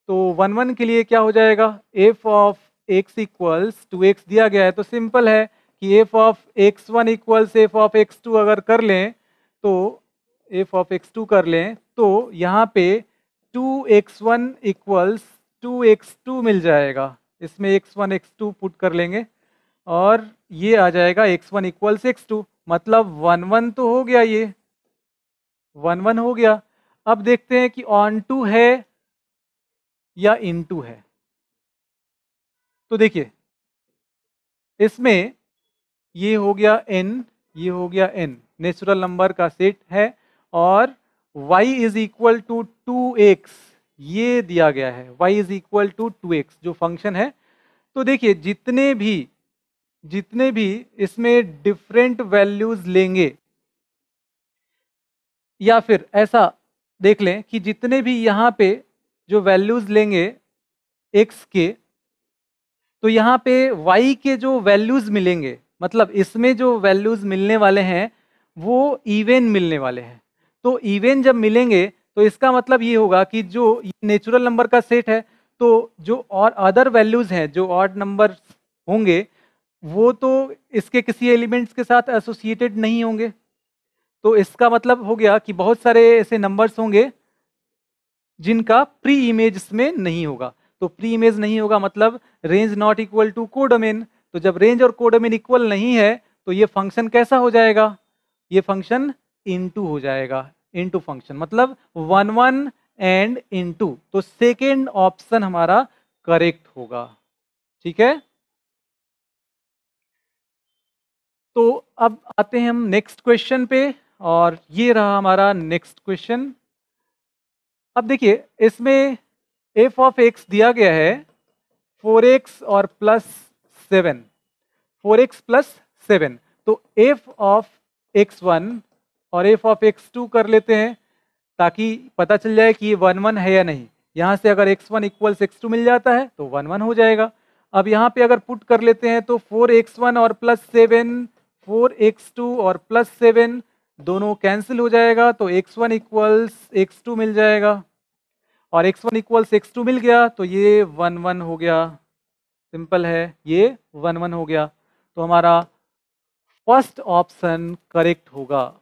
तो 1 1 के लिए क्या हो जाएगा, f of x equals to x दिया गया है। तो सिंपल है कि f of x1 equals f of x2 अगर कर लें तो एफ ऑफ x2 कर लें तो यहाँ पे 2x1 इक्वल्स 2x2 मिल जाएगा। इसमें x1 x2 पुट कर लेंगे और ये आ जाएगा x1 इक्वल्स x2, मतलब 1 1 तो हो गया, ये 1 1 हो गया। अब देखते हैं कि ऑन टू है या इन टू है। तो देखिए इसमें ये हो गया n, ये हो गया n, नेचुरल नंबर का सेट है और y is equal to 2x ये दिया गया है। y is equal to 2x जो फंक्शन है। तो देखिए जितने भी इसमें डिफरेंट वैल्यूज लेंगे, या फिर ऐसा देख लें कि जितने भी यहाँ पे जो वैल्यूज लेंगे x के, तो यहाँ पे y के जो वैल्यूज मिलेंगे, मतलब इसमें जो वैल्यूज मिलने वाले हैं वो इवन मिलने वाले हैं। तो इवन जब मिलेंगे तो इसका मतलब ये होगा कि जो नेचुरल नंबर का सेट है, तो जो और अदर वैल्यूज हैं जो ऑड नंबर होंगे वो तो इसके किसी एलिमेंट्स के साथ एसोसिएटेड नहीं होंगे। तो इसका मतलब हो गया कि बहुत सारे ऐसे नंबर्स होंगे जिनका प्री इमेज इसमें नहीं होगा। तो प्री इमेज नहीं होगा मतलब range not equal to codomain. तो जब रेंज और कोडोमेन इक्वल नहीं है तो ये फंक्शन कैसा हो जाएगा, ये फंक्शन इनटू हो जाएगा। इनटू फंक्शन मतलब 1 1 एंड इनटू। तो सेकेंड ऑप्शन हमारा करेक्ट होगा। ठीक है, तो अब आते हैं हम नेक्स्ट क्वेश्चन पे, और ये रहा हमारा नेक्स्ट क्वेश्चन। अब देखिए इसमें एफ ऑफ एक्स दिया गया है 4x और प्लस 7, 4x प्लस 7। तो एफ ऑफ x1 और एफ ऑफ x2 कर लेते हैं ताकि पता चल जाए कि ये 1 1 है या नहीं। यहां से अगर x1 इक्वल्स x2 मिल जाता है तो 1 1 हो जाएगा। अब यहाँ पे अगर पुट कर लेते हैं तो 4x1 और प्लस 7, 4x2 और प्लस 7 दोनों कैंसिल हो जाएगा, तो x1 इक्वल्स x2 मिल जाएगा, और x1 इक्वल्स x2 मिल गया तो ये 1 1 हो गया। सिंपल है, ये 1 1 हो गया। तो हमारा फर्स्ट ऑप्शन करेक्ट होगा।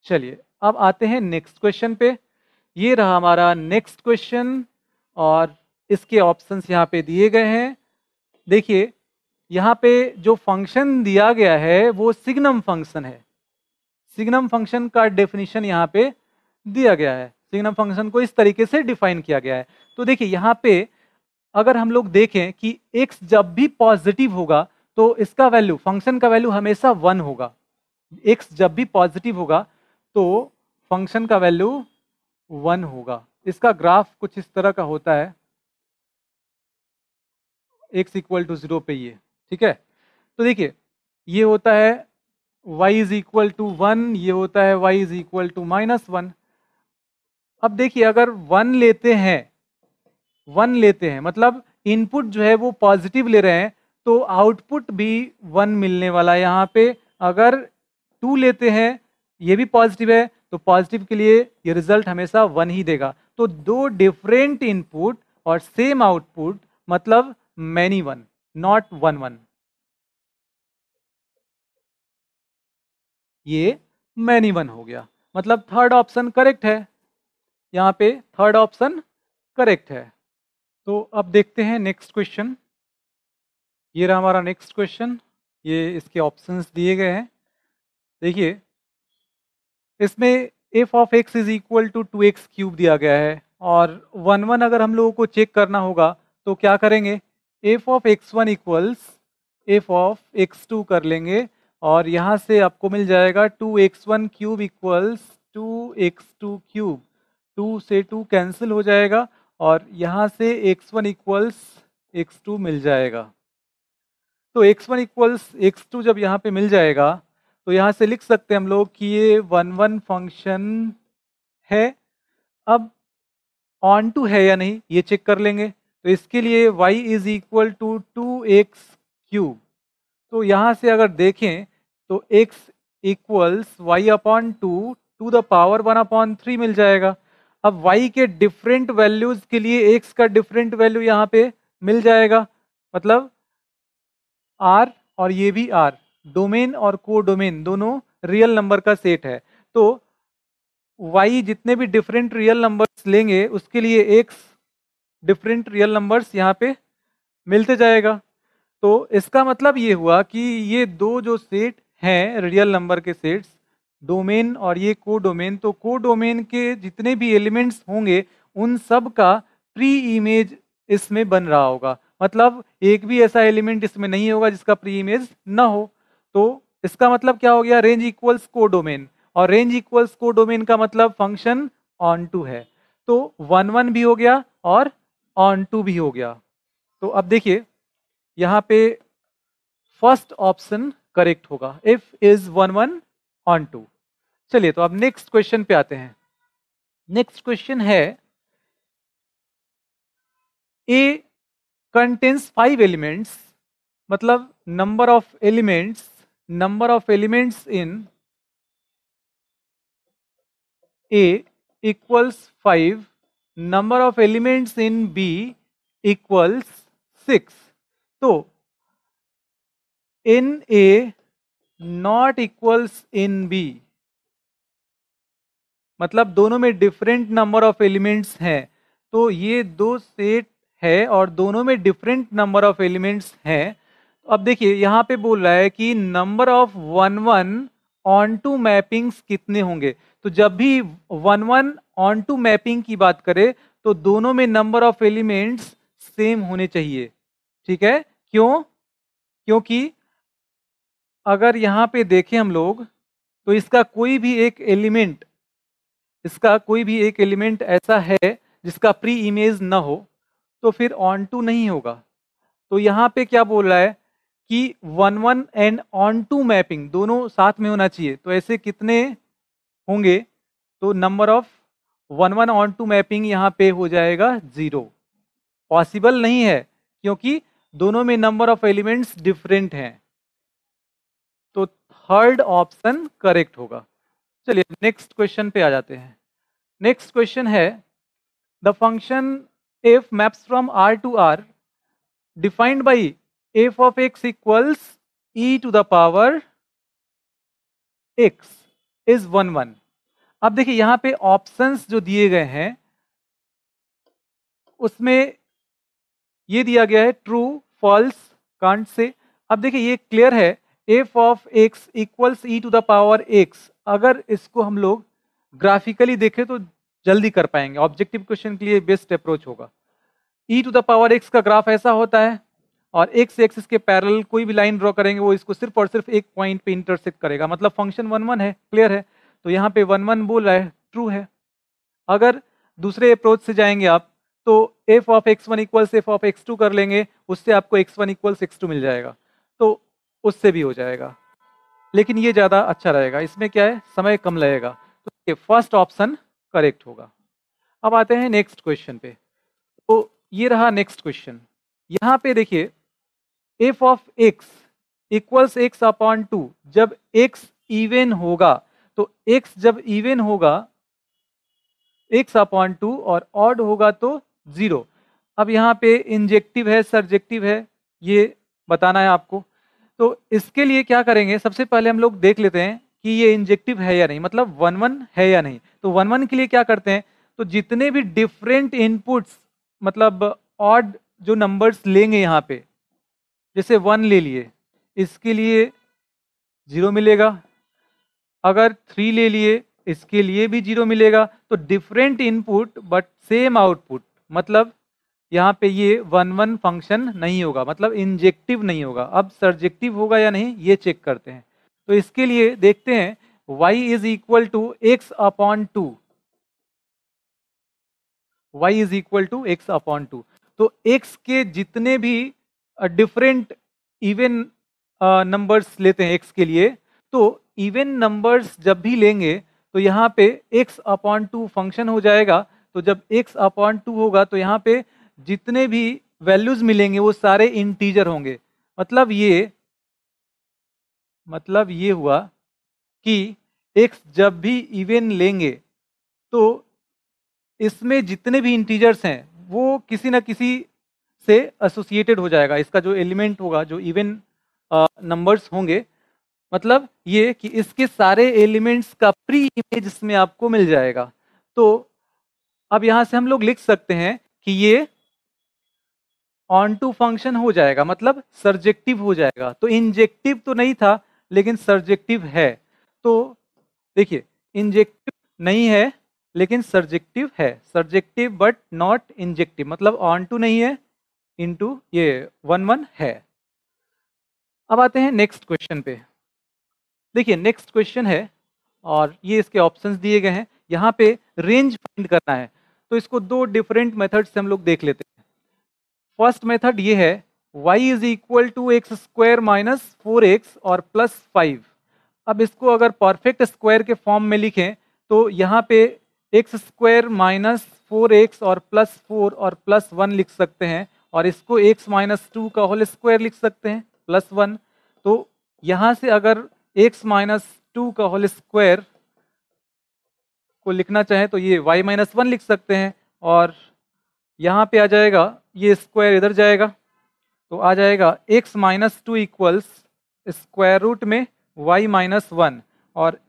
चलिए अब आते हैं नेक्स्ट क्वेश्चन पे। ये रहा हमारा नेक्स्ट क्वेश्चन, और इसके ऑप्शंस यहाँ पे दिए गए हैं। देखिए यहाँ पे जो फंक्शन दिया गया है वो सिग्नम फंक्शन है। सिग्नम फंक्शन का डेफिनेशन यहाँ पे दिया गया है। सिग्नम फंक्शन को इस तरीके से डिफाइन किया गया है। तो देखिए यहाँ पे अगर हम लोग देखें कि x जब भी पॉजिटिव होगा तो इसका वैल्यू, फंक्शन का वैल्यू हमेशा 1 होगा। x जब भी पॉजिटिव होगा तो फंक्शन का वैल्यू 1 होगा। इसका ग्राफ कुछ इस तरह का होता है, x इक्वल टू 0 पे ये। ठीक है, तो देखिए ये होता है y इज इक्वल टू 1, ये होता है y इज इक्वल टू -1। अब देखिए अगर 1 लेते हैं, 1 लेते हैं मतलब इनपुट जो है वो पॉजिटिव ले रहे हैं तो आउटपुट भी 1 मिलने वाला है यहाँ पे। अगर 2 लेते हैं, ये भी पॉजिटिव है, तो पॉजिटिव के लिए ये रिजल्ट हमेशा 1 ही देगा। तो दो डिफरेंट इनपुट और सेम आउटपुट मतलब मैनी 1, नॉट 1 1। ये मैनी 1 हो गया, मतलब थर्ड ऑप्शन करेक्ट है। यहाँ पे थर्ड ऑप्शन करेक्ट है। तो अब देखते हैं नेक्स्ट क्वेश्चन। ये रहा हमारा नेक्स्ट क्वेश्चन, ये इसके ऑप्शंस दिए गए हैं। देखिए इसमें f of x is equal to 2x cube दिया गया है, और 1 1 अगर हम लोगों को चेक करना होगा तो क्या करेंगे, F of x1 equals f of x2 कर लेंगे, और यहाँ से आपको मिल जाएगा 2x1 cube equals 2x2 cube. 2 से 2 कैंसिल हो जाएगा, और यहाँ से x1 इक्वल्स x2 मिल जाएगा। तो x1 इक्वल्स x2 जब यहाँ पे मिल जाएगा तो यहाँ से लिख सकते हैं हम लोग कि ये 1 1 फंक्शन है। अब ऑन टू है या नहीं ये चेक कर लेंगे, तो इसके लिए y is equal to 2x cube. तो यहाँ से अगर देखें तो x equals y upon to the power 1/3 मिल जाएगा। अब y के डिफरेंट वैल्यूज के लिए x का डिफरेंट वैल्यू यहाँ पे मिल जाएगा, मतलब r और ये भी r, डोमेन और को डोमेन दोनों रियल नंबर का सेट है। तो y जितने भी डिफरेंट रियल नंबर्स लेंगे उसके लिए x डिफरेंट रियल नंबर्स यहाँ पे मिलते जाएगा। तो इसका मतलब ये हुआ कि ये दो जो सेट हैं रियल नंबर के सेट्स, डोमेन और ये को डोमेन, तो को डोमेन के जितने भी एलिमेंट्स होंगे उन सब का प्री इमेज इसमें बन रहा होगा। मतलब एक भी ऐसा एलिमेंट इसमें नहीं होगा जिसका प्री इमेज ना हो। तो इसका मतलब क्या हो गया, रेंज इक्वल्स को डोमेन, और रेंज इक्वल्स को डोमेन का मतलब फंक्शन ऑन टू है। तो 1 1 भी हो गया और ऑन टू भी हो गया। तो अब देखिए यहाँ पे फर्स्ट ऑप्शन करेक्ट होगा, इफ इज 1 1 ऑन टू। चलिए तो अब नेक्स्ट क्वेश्चन पे आते हैं। नेक्स्ट क्वेश्चन है, ए कंटेन्स 5 एलिमेंट्स, मतलब number of elements in A equals 5, number of elements in B equals 6। तो n A not equals n B, मतलब दोनों में डिफरेंट नंबर ऑफ एलिमेंट्स हैं। तो ये दो सेट है और दोनों में डिफरेंट नंबर ऑफ एलिमेंट्स हैं। अब देखिए यहाँ पे बोल रहा है कि number of one one onto mappings कितने होंगे। तो जब भी one one onto mapping की बात करें तो दोनों में नंबर ऑफ एलिमेंट्स सेम होने चाहिए। ठीक है, क्यों? क्योंकि अगर यहाँ पे देखें हम लोग तो इसका कोई भी एक एलिमेंट ऐसा है जिसका प्री इमेज ना हो तो फिर ऑन टू नहीं होगा। तो यहाँ पे क्या बोल रहा है कि one one and onto mapping दोनों साथ में होना चाहिए। तो ऐसे कितने होंगे? तो number of one one onto mapping यहाँ पे हो जाएगा 0। पॉसिबल नहीं है क्योंकि दोनों में नंबर ऑफ एलिमेंट्स डिफरेंट हैं। तो थर्ड ऑप्शन करेक्ट होगा। चलिए नेक्स्ट क्वेश्चन पे आ जाते हैं। नेक्स्ट क्वेश्चन है the function f maps from r to r defined by f of x equals e to the power x is 1 1। अब देखिए यहाँ पे ऑप्शंस जो दिए गए हैं उसमें ये दिया गया है ट्रू, फॉल्स, कांट से। अब देखिए ये क्लियर है f of x equals e to the power x। अगर इसको हम लोग ग्राफिकली देखें तो जल्दी कर पाएंगे, ऑब्जेक्टिव क्वेश्चन के लिए बेस्ट अप्रोच होगा। e to the power x का ग्राफ ऐसा होता है और x एक्सिस के पैरेलल कोई भी लाइन ड्रॉ करेंगे वो इसको सिर्फ और सिर्फ एक पॉइंट पे इंटरसेक्ट करेगा, मतलब फंक्शन 1 1 है। क्लियर है? तो यहाँ पे 1 1 बोल रहा है, ट्रू है। अगर दूसरे अप्रोच से जाएंगे आप तो f of x1 equals f of x2 कर लेंगे, उससे आपको x1 इक्वल्स x2 मिल जाएगा, तो उससे भी हो जाएगा। लेकिन ये ज़्यादा अच्छा रहेगा, इसमें क्या है समय कम लगेगा। तो ये फर्स्ट ऑप्शन करेक्ट होगा। अब आते हैं नेक्स्ट क्वेश्चन पे। तो ये रहा नेक्स्ट क्वेश्चन। यहाँ पे देखिए f of x equals x upon 2। जब x इवन होगा तो x जब इवन होगा x अपॉन 2 और ऑड होगा तो 0। अब यहाँ पे इंजेक्टिव है सरजेक्टिव है ये बताना है आपको। तो इसके लिए क्या करेंगे, सबसे पहले हम लोग देख लेते हैं कि ये इंजेक्टिव है या नहीं, मतलब 1 1 है या नहीं। तो 1 1 के लिए क्या करते हैं, तो जितने भी डिफरेंट इनपुट्स मतलब ऑड जो नंबर्स लेंगे यहाँ पे, जैसे 1 ले लिए इसके लिए 0 मिलेगा, अगर 3 ले लिए इसके लिए भी 0 मिलेगा। तो different input but same output, मतलब यहाँ पे ये 1 1 फंक्शन नहीं होगा, मतलब इंजेक्टिव नहीं होगा। अब सर्जेक्टिव होगा या नहीं ये चेक करते हैं। तो इसके लिए देखते हैं y is equal to x upon 2। y is equal to x upon 2। तो x के जितने भी डिफरेंट इवन नंबर्स लेते हैं x के लिए, तो इवन नंबर्स जब भी लेंगे तो यहाँ पे x अपॉन 2 फंक्शन हो जाएगा। तो जब x अपॉन 2 होगा तो यहाँ पे जितने भी वैल्यूज मिलेंगे वो सारे इंटीजर होंगे। मतलब ये हुआ कि x जब भी इवन लेंगे तो इसमें जितने भी इंटीजर्स हैं वो किसी ना किसी से एसोसिएटेड हो जाएगा। इसका जो एलिमेंट होगा, जो इवन नंबर्स होंगे, मतलब ये कि इसके सारे एलिमेंट्स का प्री इमेज इसमें आपको मिल जाएगा। तो अब यहां से हम लोग लिख सकते हैं कि ये ऑन टू फंक्शन हो जाएगा, मतलब सर्जेक्टिव हो जाएगा। तो इंजेक्टिव तो नहीं था लेकिन सर्जेक्टिव है। तो देखिए इंजेक्टिव नहीं है लेकिन सर्जेक्टिव है, सर्जेक्टिव बट नॉट इंजेक्टिव, मतलब ऑन टू नहीं है, इनटू ये 1 1 है। अब आते हैं नेक्स्ट क्वेश्चन पे। देखिए नेक्स्ट क्वेश्चन है और ये इसके ऑप्शंस दिए गए हैं। यहाँ पे रेंज फाइंड करना है, तो इसको दो डिफरेंट मेथड से हम लोग देख लेते हैं। फर्स्ट मेथड ये है y is equal to x square minus 4x और प्लस 5। अब इसको अगर परफेक्ट स्क्वायर के फॉर्म में लिखें तो यहाँ पे एक्स स्क्वायर माइनस 4x और प्लस 4 और प्लस 1 लिख सकते हैं, और इसको x माइनस 2 का होल स्क्वायर लिख सकते हैं प्लस 1। तो यहाँ से अगर x माइनस 2 का होल स्क्वायर को लिखना चाहें तो ये y माइनस 1 लिख सकते हैं, और यहाँ पे आ जाएगा ये स्क्वायर इधर जाएगा तो आ जाएगा x minus 2 equals square root में y माइनस 1, और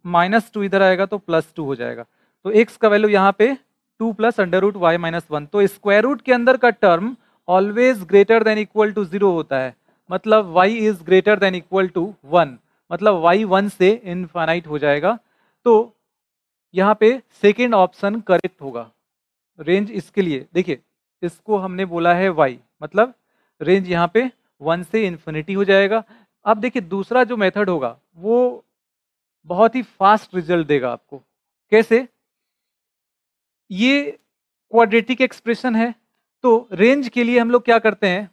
-2 इधर आएगा तो +2 हो जाएगा। तो x का वैल्यू यहाँ पे 2 + √y-1। तो स्क्वायर रूट के अंदर का term always greater than equal to 0 होता है, मतलब y is greater than equal to 1, मतलब y 1 से इनफाइनाइट हो जाएगा। तो यहाँ पे सेकेंड ऑप्शन करेक्ट होगा। रेंज इसके लिए देखिए, इसको हमने बोला है y, मतलब रेंज यहाँ पे 1 से इन्फिनिटी हो जाएगा। अब देखिए दूसरा जो मेथड होगा वो बहुत ही फास्ट रिजल्ट देगा आपको। कैसे? ये क्वाड्रेटिक एक्सप्रेशन है, तो रेंज के लिए हम लोग क्या करते हैं,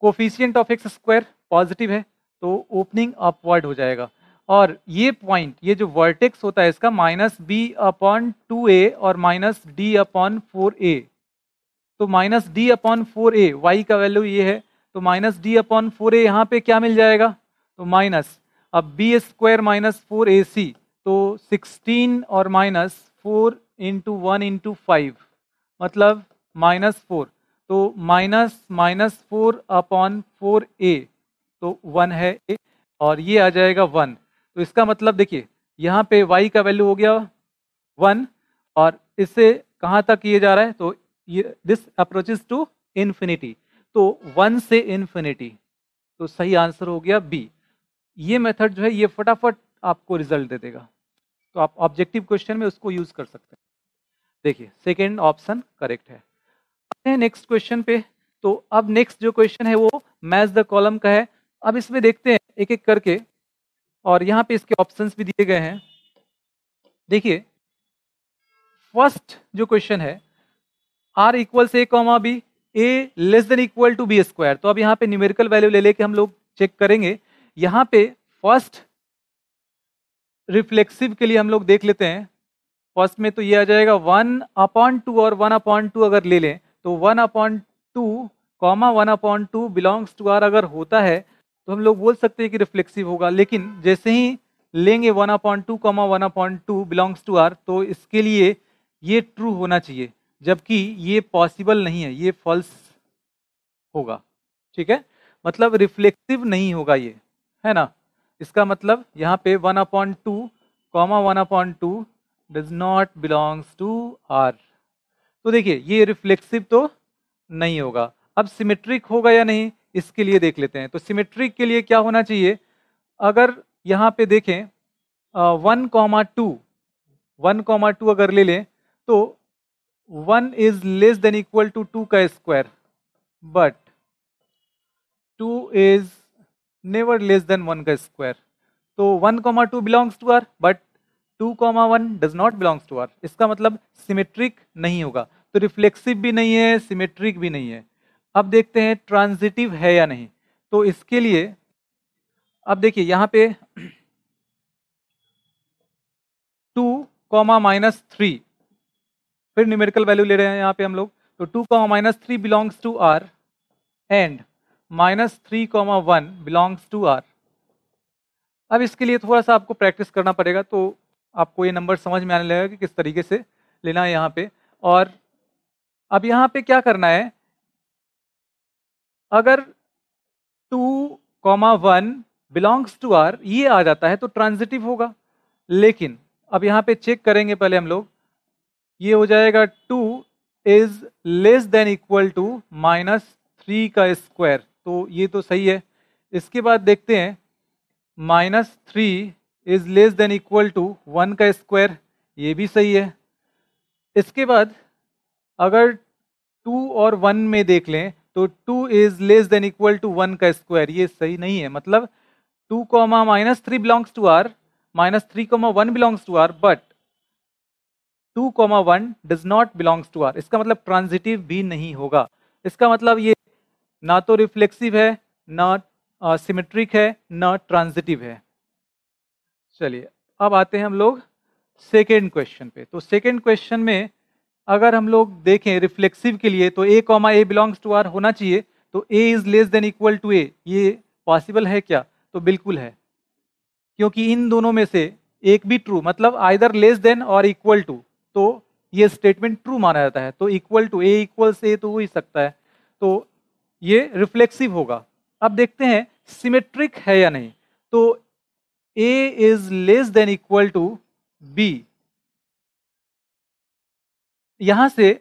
coefficient of x square positive है तो ओपनिंग अपवर्ड हो जाएगा, और ये पॉइंट, ये जो वर्टेक्स होता है इसका -b/2a और -d/4a, तो -d/4a y का वैल्यू ये है, तो -d/4a यहाँ पे क्या मिल जाएगा, तो माइनस, अब b² - 4ac, तो 16 और -4 × 1 × 5 मतलब -4, तो -4/4a, तो 1 है a, और ये आ जाएगा 1। तो इसका मतलब देखिए यहाँ पे y का वैल्यू हो गया 1, और इससे कहाँ तक ये जा रहा है, तो ये दिस अप्रोचेस टू इन्फिनिटी, तो 1 से इन्फिनिटी, तो सही आंसर हो गया बी। ये मेथड जो है ये फटाफट आपको रिजल्ट दे देगा, तो आप ऑब्जेक्टिव क्वेश्चन में उसको यूज कर सकते हैं। देखिए सेकेंड ऑप्शन करेक्ट है। आते हैं नेक्स्ट क्वेश्चन पे। तो अब नेक्स्ट जो क्वेश्चन है वो मैच द कॉलम का है। अब इसमें देखते हैं एक एक करके, और यहाँ पे इसके ऑप्शंस भी दिए गए हैं। देखिए फर्स्ट जो क्वेश्चन है, r = a, b, a <= b²। तो अब यहाँ पे न्यूमेरिकल वैल्यू ले लेके हम लोग चेक करेंगे। यहाँ पे फर्स्ट रिफ्लेक्सिव के लिए हम लोग देख लेते हैं। फर्स्ट में तो ये आ जाएगा 1/2, और 1/2 अगर ले लें तो 1/2, 1/2 बिलोंग्स टू r अगर होता है तो हम लोग बोल सकते हैं कि रिफ्लेक्सिव होगा। लेकिन जैसे ही लेंगे 1/2, 1/2 बिलोंग्स टू r, तो इसके लिए ये ट्रू होना चाहिए, जबकि ये पॉसिबल नहीं है, ये फॉल्स होगा। ठीक है, मतलब रिफ्लेक्सिव नहीं होगा ये, है ना। इसका मतलब यहाँ पे 1/2, 1/2 does not belongs to r। तो देखिए ये रिफ्लेक्सिव तो नहीं होगा। अब सिमेट्रिक होगा या नहीं, इसके लिए देख लेते हैं। तो सिमेट्रिक के लिए क्या होना चाहिए, अगर यहाँ पे देखें 1,2 अगर ले लें तो 1 is less than equal to 2 का square, but 2 is never less than 1 का स्क्वायर। तो 1,2 belongs to r, but 2,1 does not belongs to r। इसका मतलब सिमेट्रिक नहीं होगा। तो रिफ्लेक्सिव भी नहीं है, सिमेट्रिक भी नहीं है। अब देखते हैं ट्रांजिटिव है या नहीं। तो इसके लिए अब देखिए यहाँ पे 2, -3, फिर न्यूमेरिकल वैल्यू ले रहे हैं यहाँ पे हम लोग। तो 2, -3 belongs to r and -3,1 belongs to r। अब इसके लिए थोड़ा सा आपको प्रैक्टिस करना पड़ेगा, तो आपको ये नंबर समझ में आने लगेगा कि किस तरीके से लेना है यहाँ पे। और अब यहाँ पे क्या करना है, अगर 2,1 बिलोंग्स टू r ये आ जाता है तो ट्रांजिटिव होगा। लेकिन अब यहाँ पे चेक करेंगे पहले हम लोग, ये हो जाएगा 2 is less than equal to -3 का स्क्वायर, तो ये तो सही है। इसके बाद देखते हैं -3 is less than equal to 1 का स्क्वायर, ये भी सही है। इसके बाद अगर 2 और 1 में देख लें तो 2 is less than equal to 1 का स्क्वायर, ये सही नहीं है। मतलब 2, -3 belongs to r, -3,1 belongs to r, but 2,1 does not belongs to r। इसका मतलब ट्रांजिटिव भी नहीं होगा। इसका मतलब ये ना तो रिफ्लेक्सिव है, ना सिमेट्रिक है, ना ट्रांजिटिव है। चलिए अब आते हैं हम लोग सेकेंड क्वेश्चन पे। तो सेकेंड क्वेश्चन में अगर हम लोग देखें रिफ्लेक्सिव के लिए, तो a, बिलोंग्स टू r होना चाहिए। तो a is less than equal to a, ये पॉसिबल है क्या? तो बिल्कुल है, क्योंकि इन दोनों में से एक भी ट्रू, मतलब आइदर लेस देन और इक्वल टू, तो ये स्टेटमेंट ट्रू माना जाता है। तो equal to, a equals a तो हो ही सकता है, तो ये रिफ्लेक्सिव होगा। अब देखते हैं सिमेट्रिक है या नहीं। तो A is less than equal to B, यहां से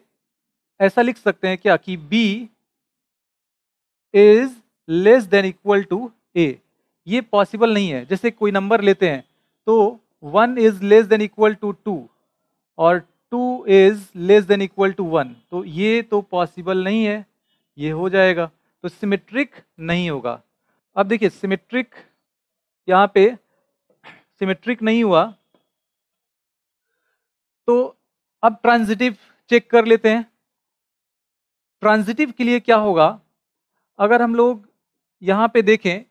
ऐसा लिख सकते हैं क्या कि B is less than equal to A। ये पॉसिबल नहीं है। जैसे कोई नंबर लेते हैं तो 1 is less than equal to 2 और 2 is less than equal to 1, तो ये तो पॉसिबल नहीं है। ये हो जाएगा तो सिमेट्रिक नहीं होगा। अब देखिए सिमेट्रिक, यहाँ पे सिमेट्रिक नहीं हुआ तो अब ट्रांजिटिव चेक कर लेते हैं। ट्रांजिटिव के लिए क्या होगा, अगर हम लोग यहाँ पे देखें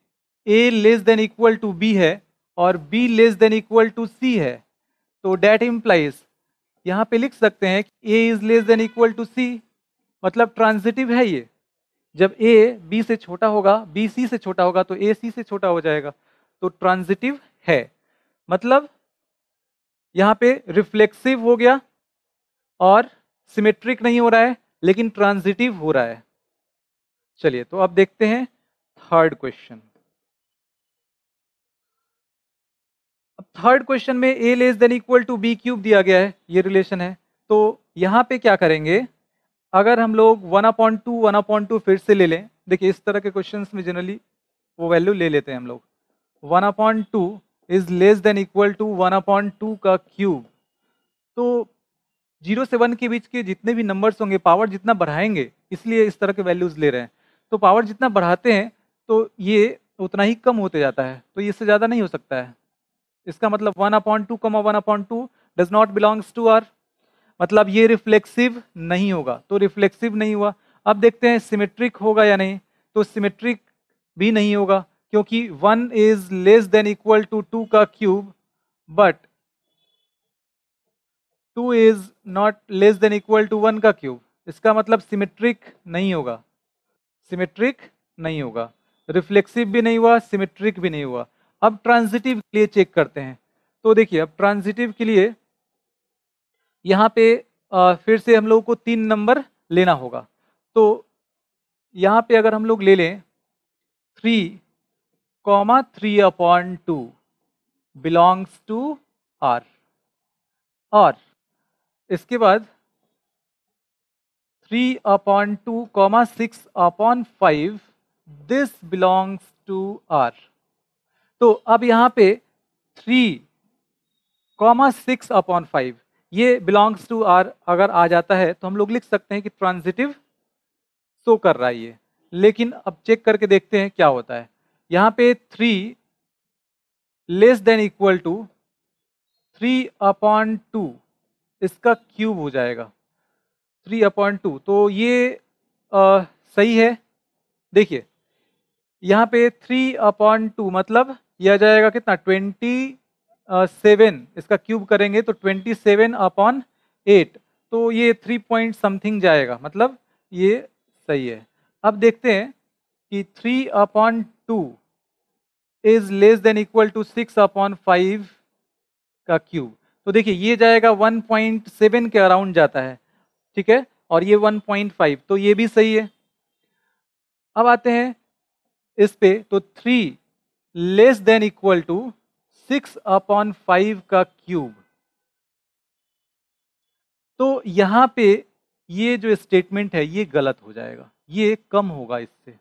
A less than equal to B है और B less than equal to C है, तो डेट इम्प्लाइज यहाँ पे लिख सकते हैं कि A is less than equal to C, मतलब ट्रांजिटिव है ये। जब A B से छोटा होगा, B C से छोटा होगा तो A C से छोटा हो जाएगा, तो ट्रांजिटिव है। मतलब यहाँ पे रिफ्लेक्सिव हो गया और सिमेट्रिक नहीं हो रहा है लेकिन ट्रांजिटिव हो रहा है। चलिए तो अब देखते हैं थर्ड क्वेश्चन। अब थर्ड क्वेश्चन में A less than equal to B cube दिया गया है, ये रिलेशन है। तो यहाँ पे क्या करेंगे, अगर हम लोग 1/2 फिर से ले लें। देखिए इस तरह के क्वेश्चंस में जनरली वो वैल्यू ले लेते हैं हम लोग। 1/2 is less than equal to 1/2 का क्यूब। तो 0 से 1 के बीच के जितने भी नंबर्स होंगे पावर जितना बढ़ाएंगे, इसलिए इस तरह के वैल्यूज ले रहे हैं। तो पावर जितना बढ़ाते हैं तो ये उतना ही कम होते जाता है, तो इससे ज़्यादा नहीं हो सकता है। इसका मतलब 1/2 1/2 does not belongs to are, मतलब ये रिफ्लेक्सिव नहीं होगा, तो रिफ्लेक्सिव नहीं हुआ। अब देखते हैं सिमेट्रिक होगा या नहीं, तो सिमेट्रिक भी नहीं होगा क्योंकि 1 is less than equal to 2 का cube, but 2 is not less than equal to 1 का क्यूब। इसका मतलब सिमेट्रिक नहीं होगा, सिमेट्रिक नहीं होगा, रिफ्लेक्सिव भी नहीं हुआ, सिमेट्रिक भी नहीं हुआ। अब ट्रांजिटिव के लिए चेक करते हैं। तो देखिए अब ट्रांजिटिव के लिए यहाँ पे फिर से हम लोगों को 3 नंबर लेना होगा। तो यहाँ पे अगर हम लोग ले लें 3,3/2 बिलोंग्स टू R, और इसके बाद 3/2, 6/5 दिस बिलोंग्स टू R। तो अब यहाँ पे 3,6/5 ये बिलोंग्स टू R अगर आ जाता है तो हम लोग लिख सकते हैं कि ट्रांजिटिव शो कर रहा है ये। लेकिन अब चेक करके देखते हैं क्या होता है। यहाँ पे 3 लेस देन इक्वल टू 3/2 इसका क्यूब हो जाएगा, 3/2, तो ये सही है। देखिए यहाँ पे 3/2 मतलब यह आ जाएगा कितना, 27, इसका क्यूब करेंगे तो 27/8, तो ये 3 पॉइंट समथिंग जाएगा, मतलब ये सही है। अब देखते हैं कि 3/2 is less than equal to 6/5 का क्यूब। तो देखिए ये जाएगा 1.7 के अराउंड जाता है, ठीक है, और ये 1.5, तो ये भी सही है। अब आते हैं इस पे, तो 3 लेस देन इक्वल टू 6/5 का क्यूब। तो यहां पे ये जो स्टेटमेंट है ये गलत हो जाएगा, ये कम होगा इससे,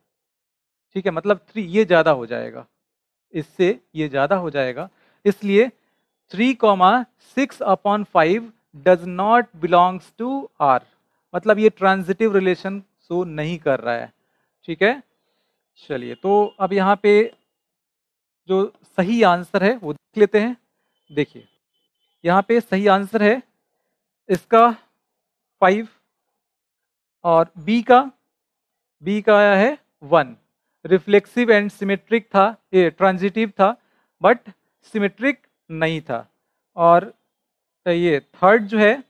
ठीक है, मतलब 3 ये ज्यादा हो जाएगा, इससे ये ज्यादा हो जाएगा। इसलिए 3,6/5 does not belongs to R, मतलब ये ट्रांजिटिव रिलेशन शो नहीं कर रहा है, ठीक है। चलिए तो अब यहाँ पे जो सही आंसर है वो देख लेते हैं। देखिए यहाँ पे सही आंसर है इसका 5, और बी का आया है 1। रिफ्लेक्सिव एंड सिमेट्रिक था, ये ट्रांजिटिव था बट सिमेट्रिक नहीं था। और ये थर्ड जो है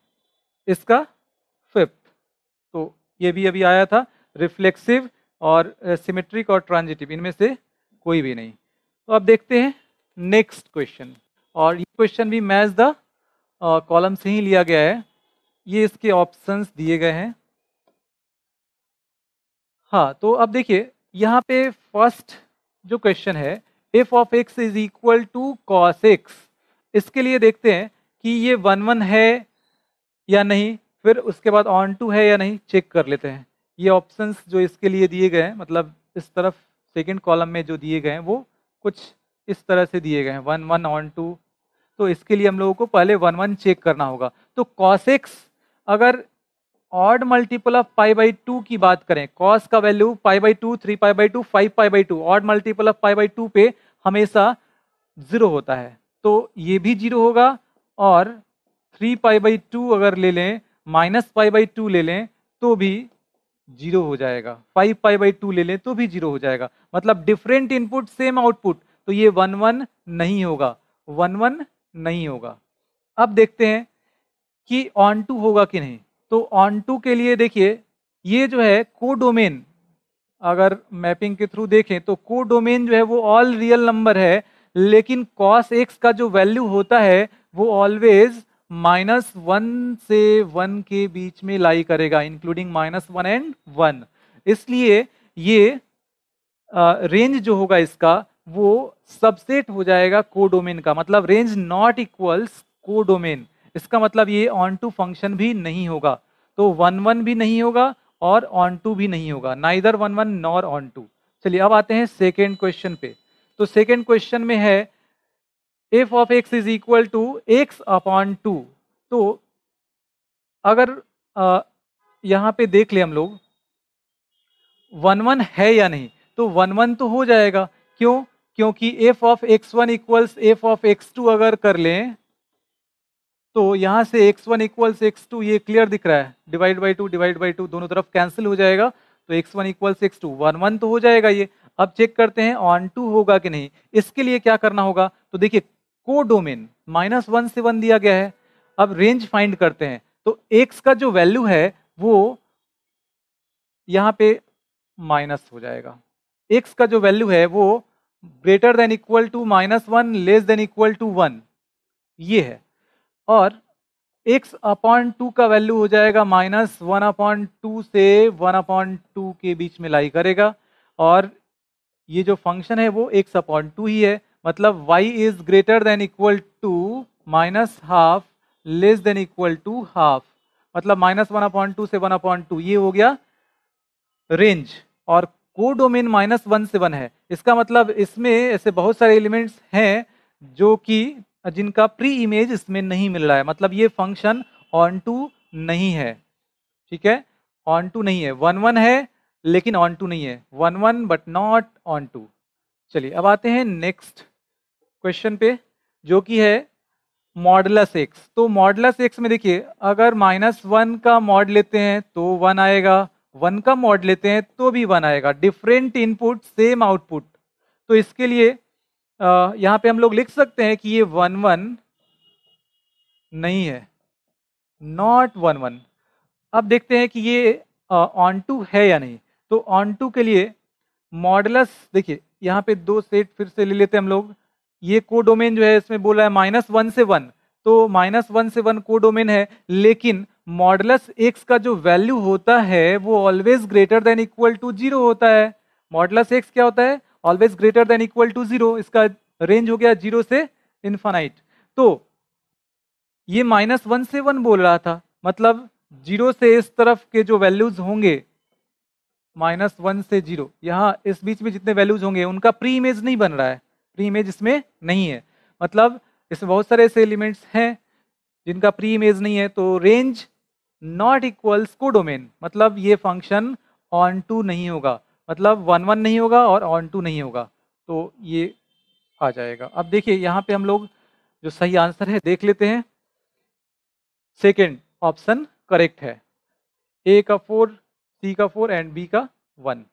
इसका 5th, तो ये भी अभी आया था, रिफ्लेक्सिव और सिमेट्रिक और ट्रांजिटिव इनमें से कोई भी नहीं। तो अब देखते हैं नेक्स्ट क्वेश्चन, और ये क्वेश्चन भी मैच द कॉलम से ही लिया गया है, ये इसके ऑप्शंस दिए गए हैं। हाँ तो अब देखिए यहाँ पे फर्स्ट जो क्वेश्चन है, f of x is equal to cos x. इसके लिए देखते हैं कि ये 1 1 है या नहीं, फिर उसके बाद ऑन टू है या नहीं, चेक कर लेते हैं। ये ऑप्शंस जो इसके लिए दिए गए हैं, मतलब इस तरफ सेकंड कॉलम में जो दिए गए हैं वो कुछ इस तरह से दिए गए हैं, 1 1 ऑन टू। तो इसके लिए हम लोगों को पहले 1 1 चेक करना होगा। तो cos x अगर odd multiple of pi by 2 की बात करें, cos का value pi by 2, 3 pi by 2, 5 pi by 2, odd multiple of pi by 2 पे हमेशा 0 होता है, तो ये भी 0 होगा। और 3 पाई बाई 2 अगर ले लें, माइनस पाई बाई 2 ले लें तो भी 0 हो जाएगा, 5 पाई बाई 2 ले लें तो भी 0 हो जाएगा। मतलब डिफरेंट इनपुट सेम आउटपुट, तो ये 1 1 नहीं होगा, 1 1 नहीं होगा। अब देखते हैं कि ऑन टू होगा कि नहीं। तो ऑन टू के लिए देखिए, ये जो है कोडोमेन, अगर मैपिंग के थ्रू देखें तो कोडोमेन जो है वो ऑल रियल नंबर है, लेकिन cos x का जो वैल्यू होता है वो ऑलवेज -1 से 1 के बीच में लाई करेगा, इंक्लूडिंग -1 एंड 1। इसलिए ये रेंज जो होगा इसका वो सबसेट हो जाएगा कोडोमेन का, मतलब रेंज नॉट इक्वल्स कोडोमेन। इसका मतलब ये ऑन टू फंक्शन भी नहीं होगा, तो 1 1 भी नहीं होगा और ऑन टू भी नहीं होगा, नाइदर 1 1 नॉर ऑन टू। चलिए अब आते हैं सेकेंड क्वेश्चन पे। तो सेकेंड क्वेश्चन में है f of x is equal to x upon 2। तो अगर यहाँ पे देख ले हम लोग 1 1 है या नहीं, तो 1 1 तो हो जाएगा। क्यों? क्योंकि F of x1 equals f of x2 अगर कर लें तो यहां से x1 इक्वल्स x2 ये क्लियर दिख रहा है, डिवाइड बाई टू दोनों तरफ कैंसिल हो जाएगा, तो x1 इक्वल्स x2, 1 1 तो हो जाएगा ये। अब चेक करते हैं ऑन टू होगा कि नहीं। इसके लिए क्या करना होगा, तो देखिए कोडोमेन -1 से 1 दिया गया है। अब रेंज फाइंड करते हैं, तो x का जो वैल्यू है वो यहाँ पे माइनस हो जाएगा, x का जो वैल्यू है वो greater than equal to -1 less than equal to 1, ये है। और x अपॉन 2 का वैल्यू हो जाएगा -1/2 से 1/2 के बीच में लाई करेगा, और ये जो फंक्शन है वो x अपॉन 2 ही है, मतलब y is greater than equal to -12 less than equal to half, मतलब -1/2 से 1/2, ये हो गया रेंज। और कोडोमेन -1 से 1 है, इसका मतलब इसमें ऐसे बहुत सारे एलिमेंट्स हैं जो कि जिनका प्री इमेज इसमें नहीं मिल रहा है, मतलब ये फंक्शन ऑन टू नहीं है। ठीक है, ऑन टू नहीं है, 1 1 है लेकिन ऑन टू नहीं है, 1 1 बट नॉट ऑन टू। चलिए अब आते हैं नेक्स्ट क्वेश्चन पे, जो कि है मॉडुलस एक्स। तो मॉडुलस एक्स में देखिए, अगर -1 का मॉड लेते हैं तो 1 आएगा, 1 का मॉड लेते हैं तो भी 1 आएगा, डिफरेंट इनपुट सेम आउटपुट। तो इसके लिए यहाँ पे हम लोग लिख सकते हैं कि ये 1 1 नहीं है, नॉट 1 1। अब देखते हैं कि ये ऑन टू है या नहीं। तो ऑन टू के लिए मॉडुलस, देखिए यहाँ पे दो सेट फिर से ले लेते हैं हम लोग। ये कोडोमेन जो है इसमें बोला है -1 से 1, तो -1 से 1 कोडोमेन है, लेकिन मॉडुलस एक्स का जो वैल्यू होता है वो always greater than equal to 0 होता है। मॉडुलस एक्स क्या होता है, always greater than equal to 0, इसका रेंज हो गया 0 से इन्फानाइट। तो ये -1 से 1 बोल रहा था, मतलब 0 से इस तरफ के जो वैल्यूज होंगे, -1 से 0, यहाँ इस बीच में जितने वैल्यूज होंगे उनका प्री इमेज नहीं बन रहा है, प्री इमेज इसमें नहीं है, मतलब इसमें बहुत सारे ऐसे एलिमेंट्स हैं जिनका प्री इमेज नहीं है। तो रेंज नॉट इक्वल्स कोडोमेन, मतलब ये फंक्शन ऑन टू नहीं होगा, मतलब 1 1 नहीं होगा और ऑन टू नहीं होगा, तो ये आ जाएगा। अब देखिए यहाँ पे हम लोग जो सही आंसर है देख लेते हैं। सेकेंड ऑप्शन करेक्ट है, ए का 4, सी का 4 एंड बी का 1।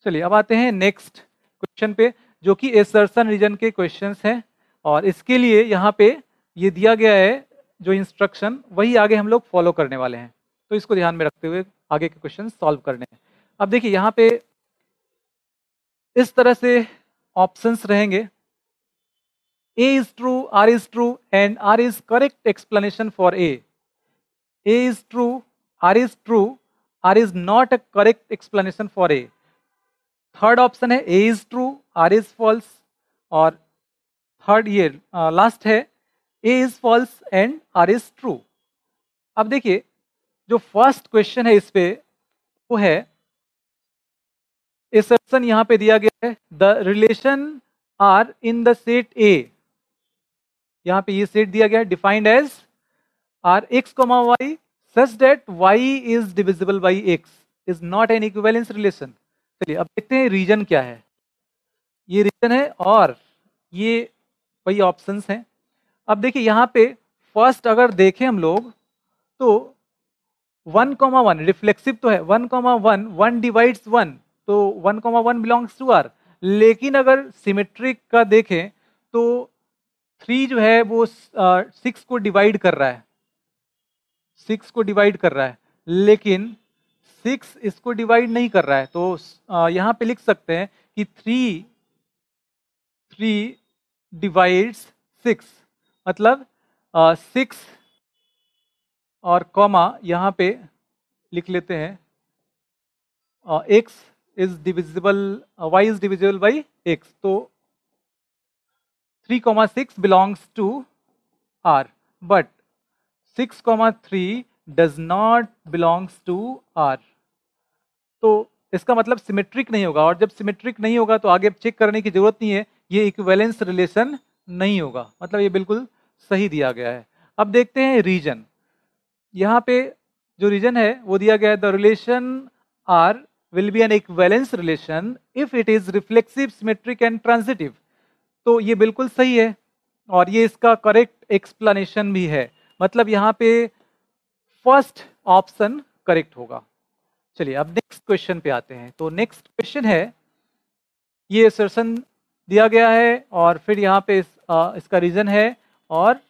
चलिए अब आते हैं नेक्स्ट क्वेश्चन पे, जो कि एसर्शन रीजन के क्वेश्चंस हैं, और इसके लिए यहाँ पे ये दिया गया है जो इंस्ट्रक्शन, वही आगे हम लोग फॉलो करने वाले हैं, तो इसको ध्यान में रखते हुए आगे के क्वेश्चन सॉल्व करने हैं। अब देखिए यहाँ पे इस तरह से ऑप्शंस रहेंगे, A is true, R is true, and R is correct explanation for A. A is true, R is true, R is not a correct explanation for A. Third option है A is true, R is false, और third ये last है A is false and R is true. अब देखिए जो first question है इस पे वो है, assertion यहां पे दिया गया है the relation R in the set A, यहां पे ये सेट दिया गया है defined as R x comma y such that y is divisible by x is not an equivalence relation. चलिए अब देखते हैं रीजन क्या है। ये रीजन है और ये वही ऑप्शंस हैं। अब देखिए यहाँ पे फर्स्ट अगर देखें हम लोग तो 1,1 रिफ्लेक्सिव तो है, 1,1 1 डिवाइड्स 1 तो 1,1 बिलोंग्स टू आर। लेकिन अगर सिमेट्रिक का देखें तो 3 जो है वो 6 को डिवाइड कर रहा है, 6 को डिवाइड कर रहा है, लेकिन 6 इसको डिवाइड नहीं कर रहा है। तो यहाँ पे लिख सकते हैं कि 3 डिवाइड्स 6, मतलब 6 और कॉमा यहाँ पे लिख लेते हैं x is divisible, y is divisible by x, तो 3,6 belongs to r but 6,3 does not belongs to r। तो इसका मतलब सिमेट्रिक नहीं होगा, और जब सिमेट्रिक नहीं होगा तो आगे चेक करने की जरूरत नहीं है, ये इक्विवेलेंस रिलेशन नहीं होगा, मतलब ये बिल्कुल सही दिया गया है। अब देखते हैं रीजन। यहाँ पे जो रीजन है वो दिया गया है the relation R will be an equivalence relation if it is reflexive symmetric and transitive. तो ये बिल्कुल सही है और ये इसका करेक्ट एक्सप्लेनेशन भी है, मतलब यहाँ पे फर्स्ट ऑप्शन करेक्ट होगा। चलिए अब नेक्स्ट क्वेश्चन पे आते हैं। तो नेक्स्ट क्वेश्चन है, ये असर्शन दिया गया है और फिर यहाँ पे इसका रीजन है और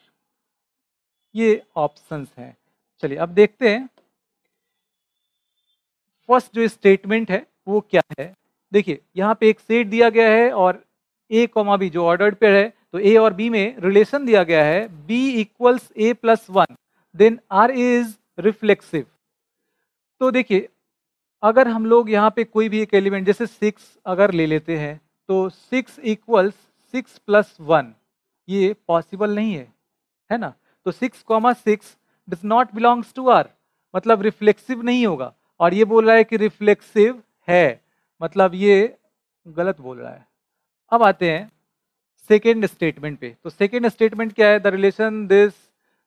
ये ऑप्शंस हैं। चलिए अब देखते हैं फर्स्ट जो स्टेटमेंट है वो क्या है। देखिए यहाँ पे एक सेट दिया गया है और ए कॉमा बी जो ऑर्डर्ड पेयर है, तो ए और बी में रिलेशन दिया गया है B equals A plus 1 then R is reflexive. तो देखिए अगर हम लोग यहाँ पे कोई भी एक एलिमेंट जैसे 6 अगर ले लेते हैं तो 6 इक्वल्स 6 प्लस 1, ये पॉसिबल नहीं है ना। तो 6,6 does not belongs to are, मतलब रिफ्लेक्सिव नहीं होगा, और ये बोल रहा है कि रिफ्लेक्सिव है, मतलब ये गलत बोल रहा है। अब आते हैं सेकेंड स्टेटमेंट पे। तो सेकेंड स्टेटमेंट क्या है, the relation this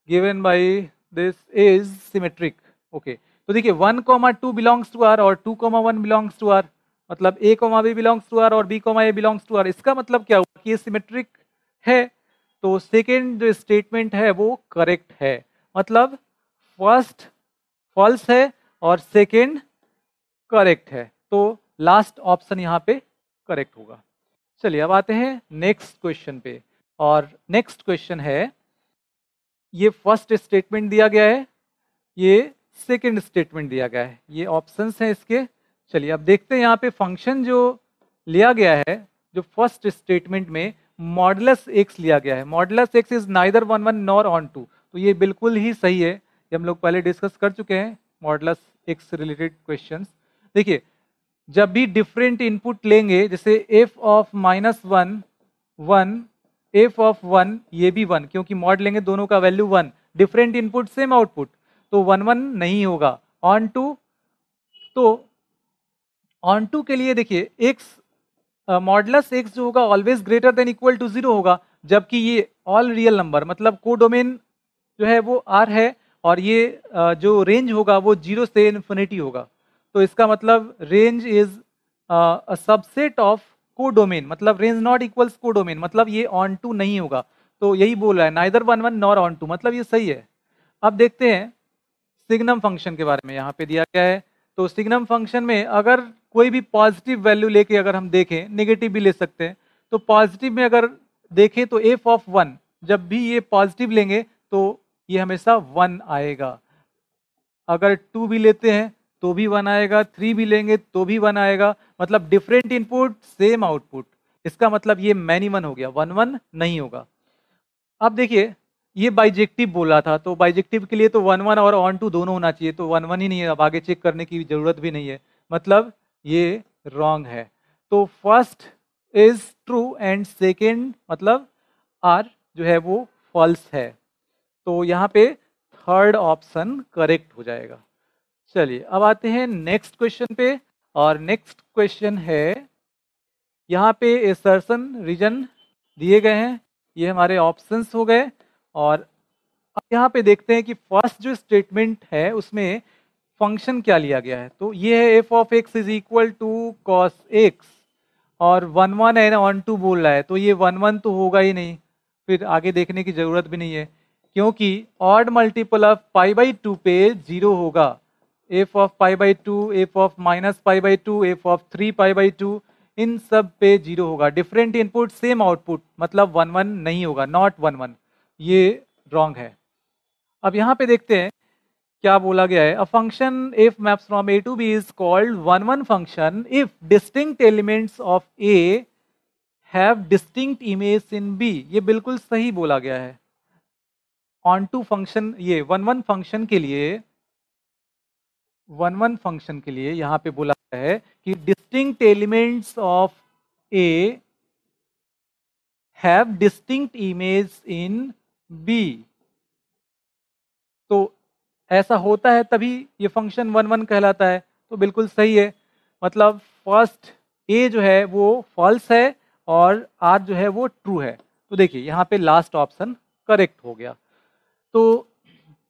given by this is symmetric. Okay, तो देखिए 1,2 बिलोंग्स टू आर और 2,1 बिलोंग्स टू आर, मतलब a, b belongs to are और b, a belongs to are. इसका मतलब क्या हुआ कि ये सिमेट्रिक है, तो सेकेंड जो स्टेटमेंट है वो करेक्ट है, मतलब फर्स्ट फॉल्स है और सेकेंड करेक्ट है, तो लास्ट ऑप्शन यहाँ पे करेक्ट होगा। चलिए अब आते हैं नेक्स्ट क्वेश्चन पे, और नेक्स्ट क्वेश्चन है, ये फर्स्ट स्टेटमेंट दिया गया है, ये सेकेंड स्टेटमेंट दिया गया है, ये ऑप्शंस हैं इसके। चलिए अब देखते हैं यहाँ पे फंक्शन जो लिया गया है, जो फर्स्ट स्टेटमेंट में मॉडुलस एक्स लिया गया है, modulus x is neither 1,1 nor on 2, तो ये बिल्कुल ही सही है, ये हम लोग पहले डिस्कस कर चुके हैं मॉडुलस एक्स रिलेटेड क्वेश्चंस। देखिए जब भी डिफरेंट इनपुट लेंगे, जैसे एफ ऑफ -1 1, एफ ऑफ 1 ये भी 1, क्योंकि मॉड लेंगे दोनों का value 1, different input same output, तो 1,1 नहीं होगा। ऑन 2, तो ऑन 2 के लिए देखिए एक्स मॉडुलस एक्स जो होगा always greater than equal to 0 होगा, जबकि ये ऑल रियल नंबर, मतलब कोडोमेन जो है वो आर है, और ये जो रेंज होगा वो 0 से इन्फिनिटी होगा, तो इसका मतलब range is a subset of codomain, मतलब रेंज नॉट इक्वल्स कोडोमेन, मतलब ये ऑन 2 नहीं होगा। तो यही बोल रहा है नाइदर 1,1 नॉर ऑन 2, मतलब ये सही है। अब देखते हैं सिग्नम फंक्शन के बारे में, यहाँ पे दिया गया है। तो सिग्नम फंक्शन में अगर कोई भी पॉजिटिव वैल्यू लेके अगर हम देखें, नेगेटिव भी ले सकते हैं, तो पॉजिटिव में अगर देखें तो एफ ऑफ 1, जब भी ये पॉजिटिव लेंगे तो ये हमेशा 1 आएगा। अगर 2 भी लेते हैं तो भी 1 आएगा, 3 भी लेंगे तो भी 1 आएगा, मतलब डिफरेंट इनपुट सेम आउटपुट, इसका मतलब ये मैनी 1 हो गया, 1,1 नहीं होगा। अब देखिए ये बाइजेक्टिव बोला था, तो बाइजेक्टिव के लिए तो 1,1 और ऑन 2 दोनों होना चाहिए, तो 1,1 ही नहीं है, अब आगे चेक करने की जरूरत भी नहीं है, मतलब ये रॉन्ग है। तो first is true and second मतलब आर जो है वो फॉल्स है। तो यहाँ पे थर्ड ऑप्शन करेक्ट हो जाएगा। चलिए अब आते हैं नेक्स्ट क्वेश्चन पे, और नेक्स्ट क्वेश्चन है, यहाँ पे एसर्शन रीजन दिए गए हैं, ये हमारे ऑप्शंस हो गए। और अब यहाँ पे देखते हैं कि फर्स्ट जो स्टेटमेंट है उसमें फंक्शन क्या लिया गया है। तो ये है f of x is equal to cos x, और 1 1 एंड 1 2 बोल रहा है, तो ये 1 1 तो होगा ही नहीं, फिर आगे देखने की जरूरत भी नहीं है, क्योंकि odd multiple of pi by 2 पे 0 होगा। F of pi by 2, F of minus pi by 2, F of 3 pi by 2, इन सब पे 0 होगा। डिफरेंट इनपुट सेम आउटपुट, मतलब 1 1 नहीं होगा, नॉट 1 1, ये रॉन्ग है। अब यहाँ पे देखते हैं क्या बोला गया है। A function if maps from A to B is called 1 1 function if distinct elements of A have distinct image in B. ये बिल्कुल सही बोला गया है। ऑन टू फंक्शन, ये 1 1 फंक्शन के लिए, 1 1 फंक्शन के लिए यहाँ पे बोला गया है कि distinct elements of A have distinct image in B. तो ऐसा होता है तभी ये फंक्शन 1 1 कहलाता है। तो बिल्कुल सही है, मतलब फर्स्ट ए जो है वो फॉल्स है और आर जो है वो ट्रू है। तो देखिए यहाँ पे लास्ट ऑप्शन करेक्ट हो गया। तो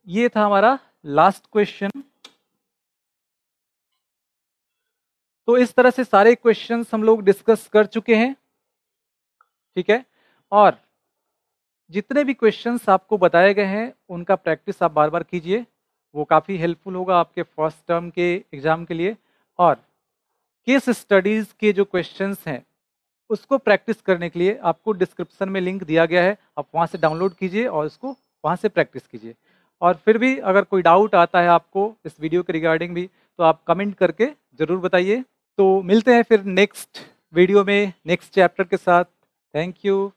ये था हमारा लास्ट क्वेश्चन। तो इस तरह से सारे क्वेश्चंस हम लोग डिस्कस कर चुके हैं, ठीक है। और जितने भी क्वेश्चंस आपको बताए गए हैं उनका प्रैक्टिस आप बार बार कीजिए, वो काफ़ी हेल्पफुल होगा आपके फर्स्ट टर्म के एग्जाम के लिए। और केस स्टडीज़ के जो क्वेश्चंस हैं उसको प्रैक्टिस करने के लिए आपको डिस्क्रिप्शन में लिंक दिया गया है, आप वहाँ से डाउनलोड कीजिए और उसको वहाँ से प्रैक्टिस कीजिए। और फिर भी अगर कोई डाउट आता है आपको इस वीडियो के रिगार्डिंग भी, तो आप कमेंट करके ज़रूर बताइए। तो मिलते हैं फिर नेक्स्ट वीडियो में नेक्स्ट चैप्टर के साथ। Thank you.